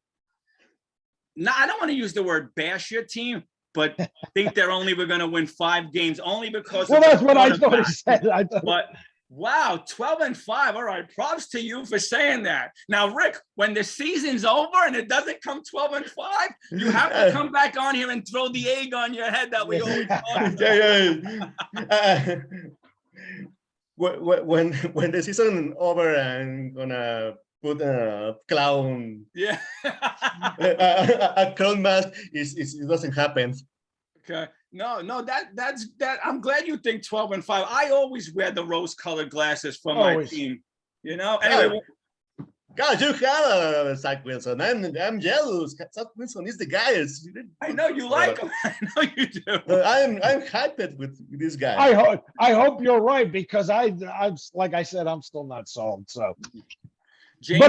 I don't want to use the word bash your team, but think they're only going to win 5 games only because. Well, that's what I thought he said. But wow, 12-5. All right, props to you for saying that. Now, Rick, when the season's over and it doesn't come 12-5, you have to come back on here and throw the egg on your head that we always When the season over, I'm gonna put a clown. Yeah. a clown mask. It doesn't happen. Okay. No, that's I'm glad you think 12-5. I always wear the rose-colored glasses for my team. Anyway. God, you have Zach Wilson. I'm jealous. Zach Wilson is the guy. I know you like him. I know you do. I'm hyped with this guy. I hope you're right, because I'm like I said, I'm still not sold. So, James,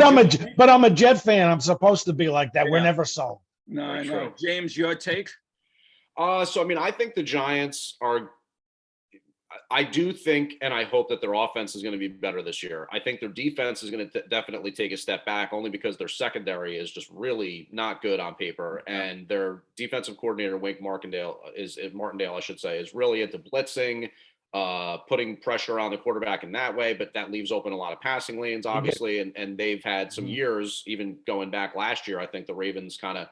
but I'm a Jet fan. I'm supposed to be like that. Yeah. We're never sold. No, I know. James, your take? So I mean, I think the Giants are. I do think, and I hope that their offense is going to be better this year. I think their defense is going to definitely take a step back, only because their secondary is just really not good on paper. And their defensive coordinator, Wink Martindale, I should say, is really into blitzing, putting pressure on the quarterback in that way. But that leaves open a lot of passing lanes, obviously. And they've had some years, even going back last year, I think the Ravens kind of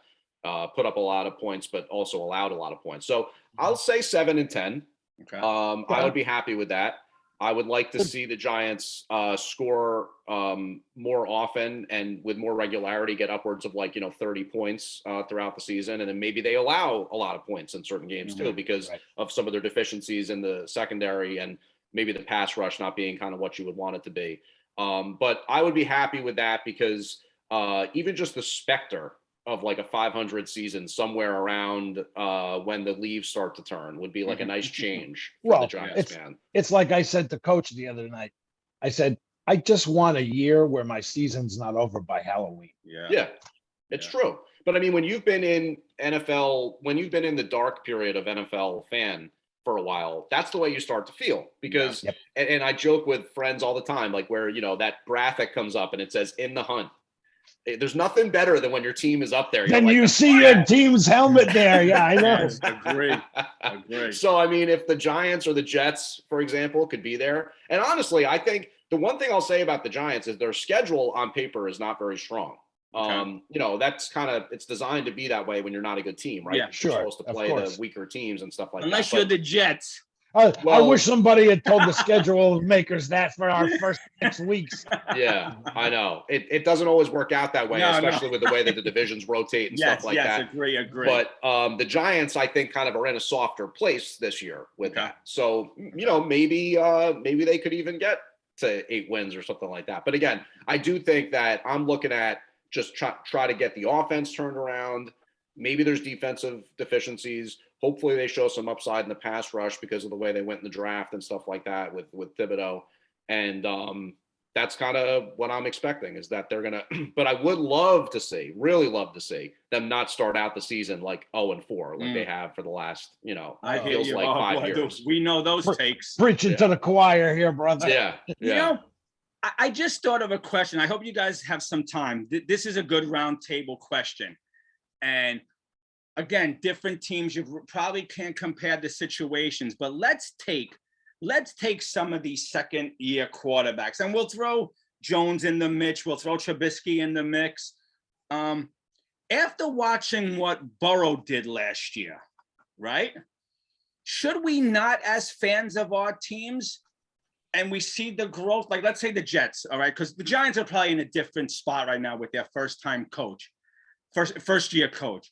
put up a lot of points, but also allowed a lot of points. So I'll say 7-10. Okay. I would be happy with that. I would like to see the Giants score more often and with more regularity, get upwards of 30 points throughout the season. And then maybe they allow a lot of points in certain games too, because of some of their deficiencies in the secondary and maybe the pass rush not being kind of what you would want it to be. But I would be happy with that because even just the specter of a 500 season somewhere around when the leaves start to turn would be a nice change for the Giants fan. It's like I said to Coach the other night. I said, I just want a year where my season's not over by Halloween. Yeah, it's true. But I mean, when you've been in the dark period of NFL fan for a while, that's the way you start to feel. Because, and I joke with friends all the time, where, that graphic comes up and it says in the hunt. There's nothing better than when your team is up there. Then you see your team's helmet there. Yeah, I know. Yes, agree. So, I mean, if the Giants or the Jets, for example, could be there. And honestly, I think the one thing I'll say about the Giants is their schedule on paper is not very strong. Okay. That's it's designed to be that way when you're not a good team, right? Yeah, sure. You're supposed to play the weaker teams and stuff like that. Unless you're the Jets. I wish somebody had told the schedule makers that for our first 6 weeks. Yeah, I know. It doesn't always work out that way, especially with the way that the divisions rotate and stuff like that. Yes, agree. But the Giants, I think, kind of are in a softer place this year with that. So, maybe they could even get to 8 wins or something like that. But again, I do think that I'm looking at just try to get the offense turned around. Maybe there's defensive deficiencies. Hopefully they show some upside in the pass rush because of the way they went in the draft and stuff like that with Thibodeau. And that's kind of what I'm expecting is that they're going to, but I would really love to see them not start out the season 0-4 like they have for the last, I hear feels you. 5 years. We know those takes. Preaching to the choir here, brother. Yeah. I just thought of a question. I hope you guys have some time. This is a good round table question. And again, different teams, you probably can't compare the situations, but let's take some of these second-year quarterbacks, and we'll throw Jones in the mix, we'll throw Trubisky in the mix. After watching what Burrow did last year, right? Should we not, as fans of our teams, and we see the growth, let's say the Jets, all right, because the Giants are probably in a different spot right now with their first-year coach.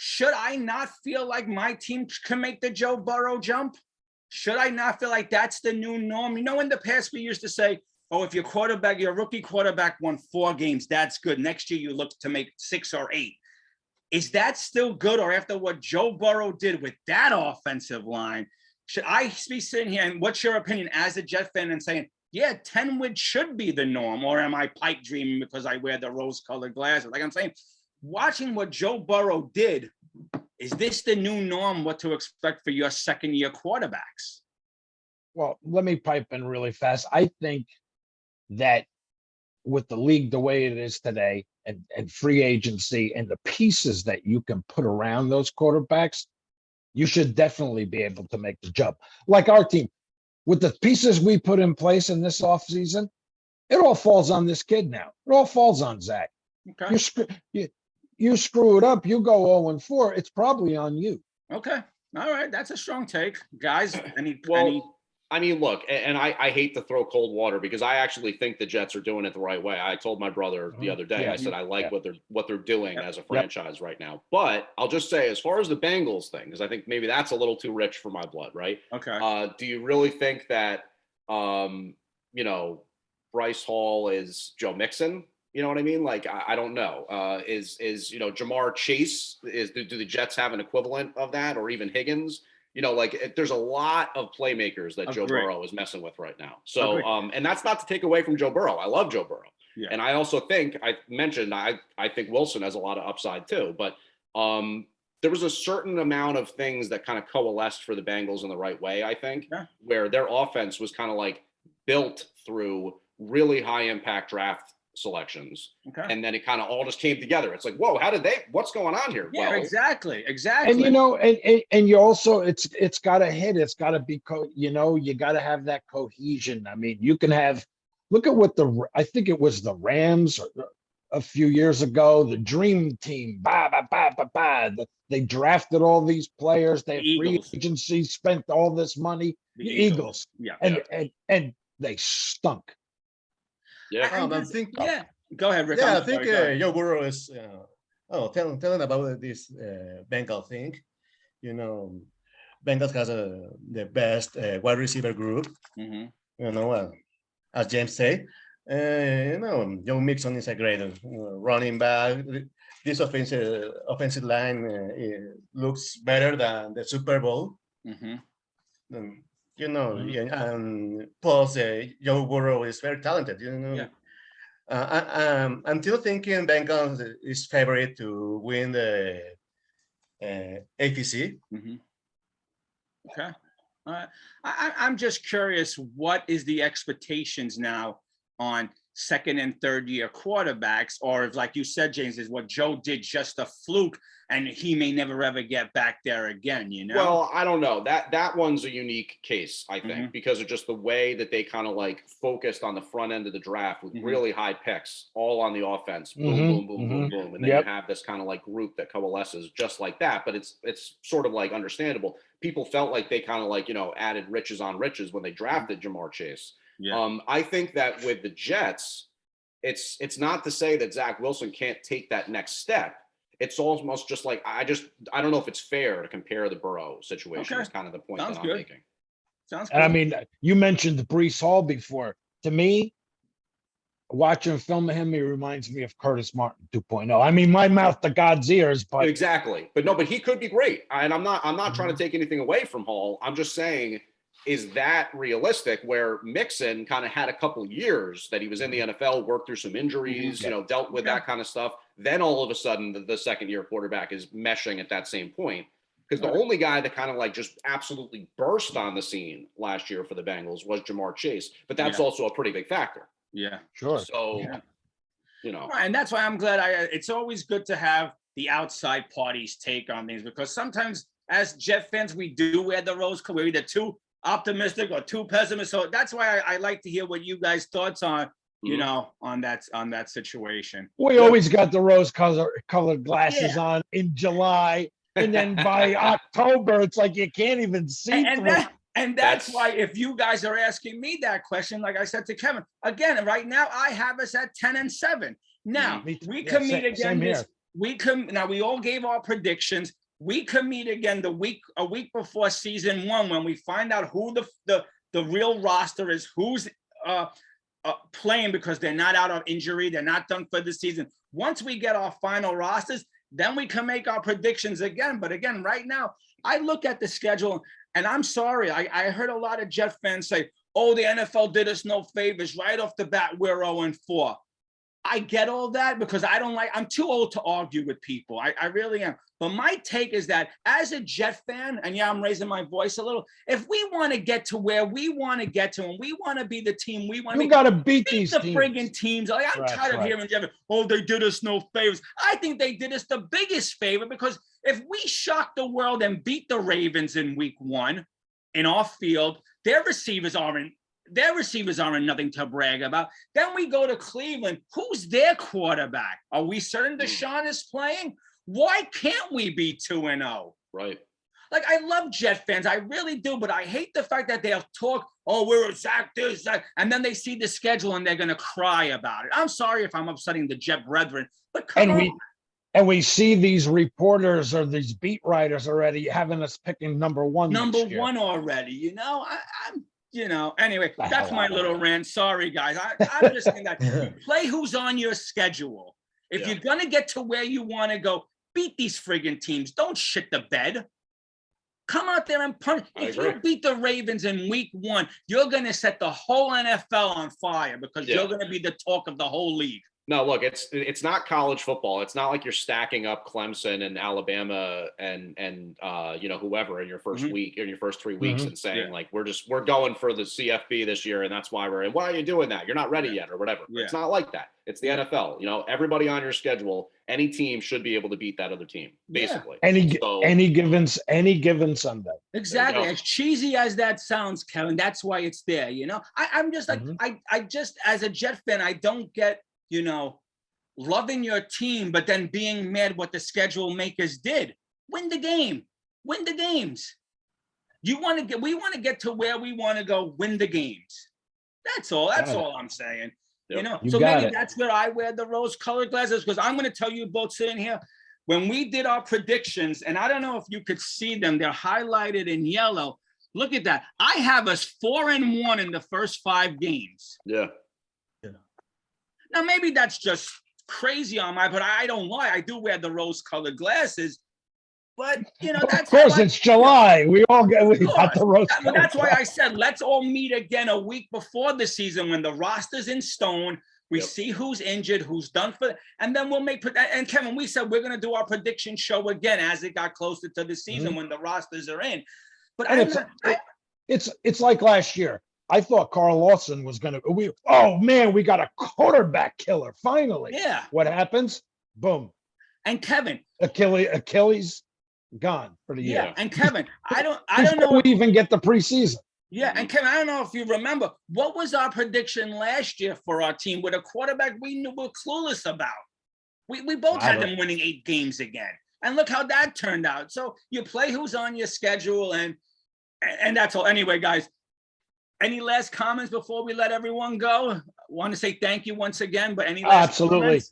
Should I not feel like my team can make the Joe Burrow jump? Should I not feel like that's the new norm? In the past, we used to say, if your rookie quarterback won 4 games, that's good. Next year, you look to make 6 or 8. Is that still good? Or after what Joe Burrow did with that offensive line, should I be sitting here, and what's your opinion as a Jet fan and saying, 10 wins should be the norm? Or am I pipe dreaming because I wear the rose-colored glasses? I'm saying, watching what Joe Burrow did, is this the new norm, what to expect for your second-year quarterbacks? Well, let me pipe in really fast. I think that with the league the way it is today and free agency and the pieces that you can put around those quarterbacks, you should definitely be able to make the jump. Like our team, with the pieces we put in place in this offseason, it all falls on this kid now. It all falls on Zach. Okay. You screw it up, you go 0-4, it's probably on you. Okay. All right. That's a strong take. Guys, I mean, look, and I hate to throw cold water because I actually think the Jets are doing it the right way. I told my brother the other day, I said, I like what they're doing as a franchise right now. But I'll just say, as far as the Bengals thing, because I think maybe that's a little too rich for my blood, right? Okay. Do you really think that, Bryce Hall is Joe Mixon? You know what I mean? I don't know. Is Jamar Chase, do the Jets have an equivalent of that, or even Higgins? There's a lot of playmakers that Joe Burrow is messing with right now. So, and that's not to take away from Joe Burrow. I love Joe Burrow. Yeah. And I also think, I mentioned, I think Wilson has a lot of upside too. But there was a certain amount of things that kind of coalesced for the Bengals in the right way, I think, where their offense was kind of like built through really high impact draft selections. And then it kind of all just came together. It's like, whoa, what's going on here? Yeah, well, exactly. And you know, and you also, it's got to hit. It's got to be, you got to have that cohesion. I mean, you can have, look at what I think it was the Rams a few years ago, the Dream Team. They drafted all these players. They had free agency, spent all this money. The Eagles. Yeah. And they stunk. Go ahead, Rick. Yeah, I think Joe Burrow is. Telling about this Bengal thing. You know, Bengals has the best wide receiver group. You know, as James said. Joe Mixon is a great running back. This offensive line looks better than the Super Bowl. And plus Joe Burrow is very talented. I'm still thinking Bengals is favorite to win the AFC. Okay. I'm just curious, what is the expectations now on second and third year quarterbacks, or if, like you said, James, is what Joe did just a fluke and he may never ever get back there again, Well, I don't know. That one's a unique case, I think, because of just the way that they kind of like focused on the front end of the draft with really high picks, all on the offense, boom, boom. And then you have this kind of like group that coalesces just like that. But it's sort of like understandable. People felt like they kind of like, added riches on riches when they drafted Jamar Chase. I think that with the Jets, it's not to say that Zach Wilson can't take that next step. It's almost just like, I don't know if it's fair to compare the Burrow situation. Is kind of the point that I'm making. Sounds good. And I mean, you mentioned Breece Hall before. To me, watching film of him, he reminds me of Curtis Martin 2.0. I mean, my mouth to God's ears, but exactly. But he could be great. And I'm not trying to take anything away from Hall. I'm just saying, is that realistic? Where Mixon kind of had a couple years that he was in the NFL, worked through some injuries, dealt with that kind of stuff. Then all of a sudden, the second year quarterback is meshing at that same point. Because the only guy that kind of like just absolutely burst on the scene last year for the Bengals was Jamar Chase. But that's also a pretty big factor. Yeah, sure. So, and that's why I'm glad it's always good to have the outside parties take on things, because sometimes as Jet fans, we do wear the rose color. We're either too optimistic or too pessimistic. So that's why I like to hear what you guys' thoughts on, on that situation. We always got the rose colored glasses on in July, and then by October, it's like you can't even see through. And that's why, if you guys are asking me that question, like I said to Kevin, again, right now I have us at 10-7. Now we can meet again. We all gave our predictions. We can meet again a week before season 1, when we find out who the real roster is, who's playing, because they're not out of injury, they're not done for the season. Once we get our final rosters, then we can make our predictions again. But again, right now, I look at the schedule, and I'm sorry, I heard a lot of Jet fans say, "Oh, the NFL did us no favors right off the bat. We're 0-4." I get all that, because I'm too old to argue with people. I really am. But my take is that as a Jet fan, and I'm raising my voice a little, if we want to get to where we want to get to, and we want to be the team we want to be, you got to beat these the teams. friggin' teams. I'm tired of hearing Jeff, "Oh, they did us no favors." I think they did us the biggest favor, because if we shock the world and beat the Ravens in week 1 in our field, their receivers aren't nothing to brag about. Then we go to Cleveland. Who's their quarterback? Are we certain Deshaun is playing? Why can't we be 2-0? Right. Like, I love Jet fans. I really do. But I hate the fact that they'll talk, "Oh, we're a Zach this, Zach," and then they see the schedule and they're going to cry about it. I'm sorry if I'm upsetting the Jet brethren, but come on. And we see these reporters or these beat writers already having us picking number 1 already. Anyway, that's my little rant. Sorry, guys. I'm just saying that you play who's on your schedule. If you're going to get to where you want to go, beat these friggin' teams. Don't shit the bed. Come out there and punch. If you beat the Ravens in week 1, you're going to set the whole NFL on fire, because you're going to be the talk of the whole league. No, look, it's not college football. It's not like you're stacking up Clemson and Alabama and whoever in your first week, in your first 3 weeks, and saying like we're going for the CFB this year, and that's why we're in. Why are you doing that? You're not ready yet, or whatever. Yeah. It's not like that. It's the NFL. Everybody on your schedule, any team should be able to beat that other team, basically. Any given Sunday. Exactly. As cheesy as that sounds, Kevin, that's why it's there. I'm just like I just as a Jet fan, I don't get. Loving your team, but then being mad what the schedule makers did. Win the game. Win the games. We want to get to where we want to go, win the games. That's all. That's all I'm saying. Yep. So maybe that's where I wear the rose-colored glasses, because I'm going to tell you both sitting here, when we did our predictions, and I don't know if you could see them, they're highlighted in yellow. Look at that. I have us 4-1 in the first 5 games. Yeah. Now, maybe that's just crazy on but I don't lie. I do wear the rose-colored glasses. But, that's... Of course, it's July. We got the rose-colored That's why I said, let's all meet again a week before the season when the roster's in stone. We see who's injured, who's done for... And then we'll make... And, Kevin, we said we're going to do our prediction show again as it got closer to the season when the rosters are in. But it's like last year. I thought Carl Lawson was going to, we got a quarterback killer. Finally. Yeah. What happens? Boom. And Kevin. Achilles gone for the year. Yeah. And Kevin, I don't know. We even get the preseason. Yeah. And Kevin, I don't know if you remember, what was our prediction last year for our team with a quarterback we were clueless about? We both had them winning 8 games again. And look how that turned out. So you play who's on your schedule and that's all. Anyway, guys. Any last comments before we let everyone go? I want to say thank you once again, but any last comments?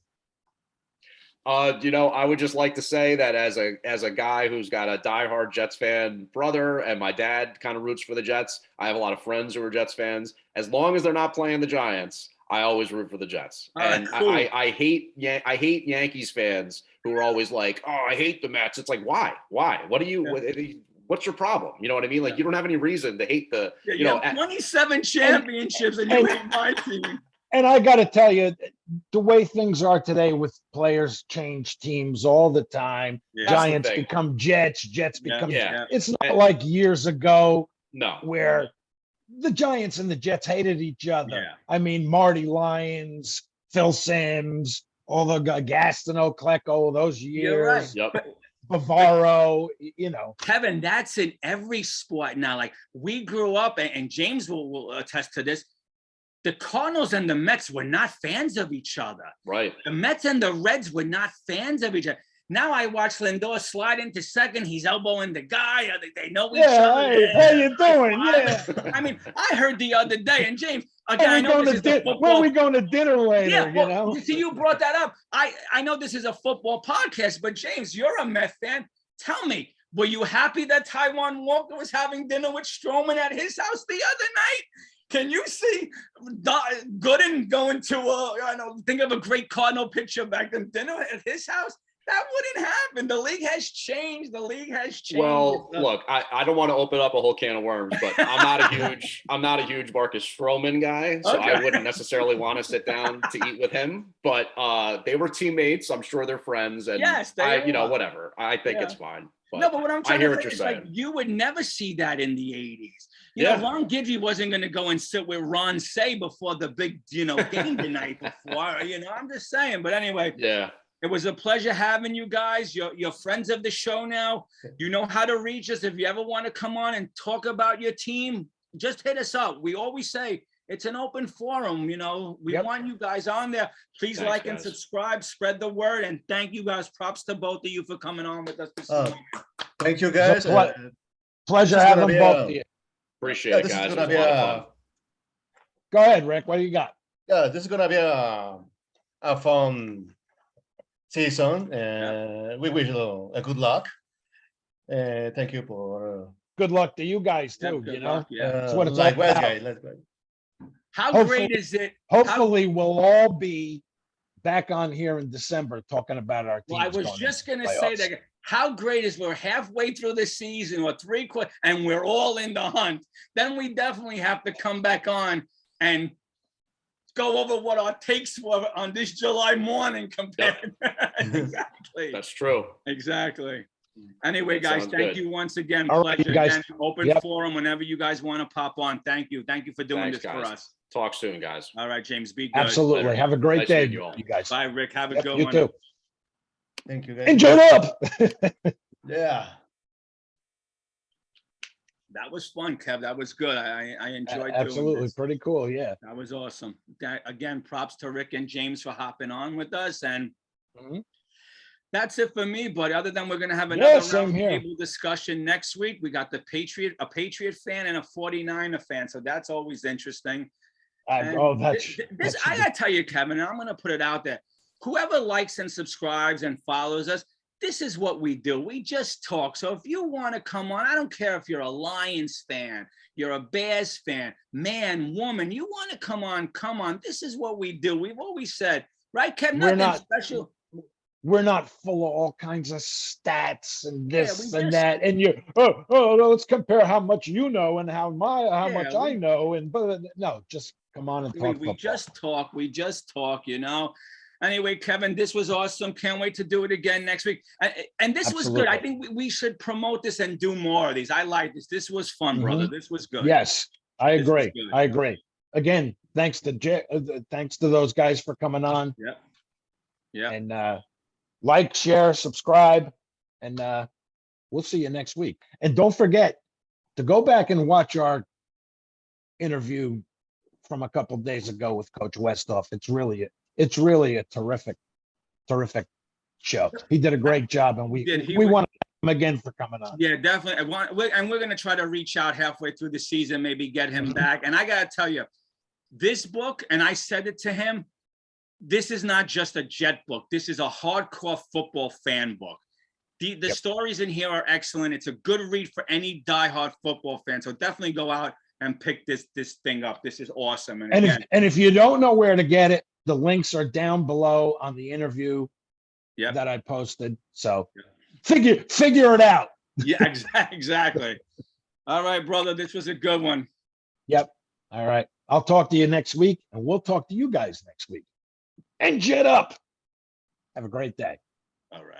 I would just like to say that as a guy who's got a diehard Jets fan brother, and my dad kind of roots for the Jets, I have a lot of friends who are Jets fans. As long as they're not playing the Giants, I always root for the Jets. And cool. I hate Yankees fans who are always like, oh, I hate the Mets. It's like, why? What do you? What's your problem? You know what I mean? Like, you don't have any reason to hate the, 27 championships and you hate my team. And I got to tell you, the way things are today with players change teams all the time. Yeah. Giants become Jets. Jets become. Yeah. It's not like years ago. Where the Giants and the Jets hated each other. Yeah. I mean, Marty Lyons, Phil Simms, all the Gastineau, Klecko, those years. You're right. Yep. Bavaro, Kevin, that's in every sport now. Like, we grew up, and James will attest to this. The Cardinals and the Mets were not fans of each other. Right. The Mets and the Reds were not fans of each other. Now I watch Lindor slide into second. He's elbowing the guy. They know each other. Hey, how you doing? Yeah. I mean, I heard the other day, and James, again, I know this is a football. Where are we going to dinner later? Yeah, see, you brought that up. I know this is a football podcast, but James, you're a Met fan. Tell me, were you happy that Taijuan Walker was having dinner with Stroman at his house the other night? Can you see Gooden going to, think of a great Cardinal picture back then, dinner at his house? That wouldn't happen. The league has changed. Well, look, I don't want to open up a whole can of worms, but I'm not a huge Marcus Stroman guy, so I wouldn't necessarily want to sit down to eat with him. But they were teammates. I'm sure they're friends, and whatever. I think it's fine. But what I'm trying to say is, like, you would never see that in the 80s. Ron Gidgey wasn't going to go and sit with Ron Say before the big, game the night before. I'm just saying. But anyway. Yeah. It was a pleasure having you guys. You're friends of the show now. You know how to reach us. If you ever want to come on and talk about your team, just hit us up. We always say it's an open forum. We want you guys on there. Please like and subscribe, spread the word. And thank you guys. Props to both of you for coming on with us this morning. Thank you, guys. Pleasure having both of you. Appreciate it, guys. It was a lot of fun. Go ahead, Rick. What do you got? Yeah, this is going to be a fun season. We wish you a good luck. Thank you for good luck to you guys too. That's what it's like. Let's go. How great is it? Hopefully, we'll all be back on here in December talking about our teams. Well, I was just going to say that. How great is we're halfway through the season or 3 quarters, and we're all in the hunt. Then we definitely have to come back on and go over what our takes were on this July morning compared. Exactly. That's true. Exactly. Anyway, That guys, sounds thank good. you once again. All right, Pleasure. you guys. Again, open Yep. forum whenever you guys want to pop on. Thank you. Thank you for doing Thanks, this for guys. us. Talk soon, guys. All right, James, be good. Absolutely. Later. Have a great Nice day, meeting you all. you guys. Bye, Rick. Have a Yep, good you one. too. Thank you, guys. Enjoy up. Yeah. That was fun, Kev. That was good. I enjoyed doing Absolutely. this. Pretty cool. Yeah. That was awesome. Again, props to Rick and James for hopping on with us. And Mhm. that's it for me. But other than we're going to have Yeah, another same here. roundtable discussion next week, we got a Patriot fan and a 49er fan. So that's always interesting. And this I got to tell you, Kevin, and I'm going to put it out there. Whoever likes and subscribes and follows us, this is what we do. We just talk. So if you want to come on, I don't care if you're a Lions fan, you're a Bears fan, man, woman, you want to come on, come on. This is what we do. We've always said, right, Kevin? We're Nothing not special. We're not full of all kinds of stats and this we and just- that. And let's compare how much you know and how much I know. And but no, just come on and talk We football. just talk, you know. Anyway, Kevin, this was awesome. Can't wait to do it again next week. And this was good. I think we should promote this and do more of these. I like this. This was fun, brother. This was good. Yes, I This was agree. good. I agree. Again, thanks to those guys for coming on. Yep. Yeah. And like, share, subscribe, and we'll see you next week. And don't forget to go back and watch our interview from a couple days ago with Coach Westhoff. It's really a terrific show. He did a great job, and we want to thank him again for coming on. Yeah, definitely. And we're going to try to reach out halfway through the season, maybe get him back. And I got to tell you, this book, and I said it to him, this is not just a Jet book. This is a hardcore football fan book. The stories in here are excellent. It's a good read for any diehard football fan. So definitely go out and pick this thing up. This is awesome. And again, if you don't know where to get it, the links are down below on the interview that I posted. So figure it out. Yeah, exactly. All right, brother. This was a good one. Yep. All right. I'll talk to you next week, and we'll talk to you guys next week. And jet up. Have a great day. All right.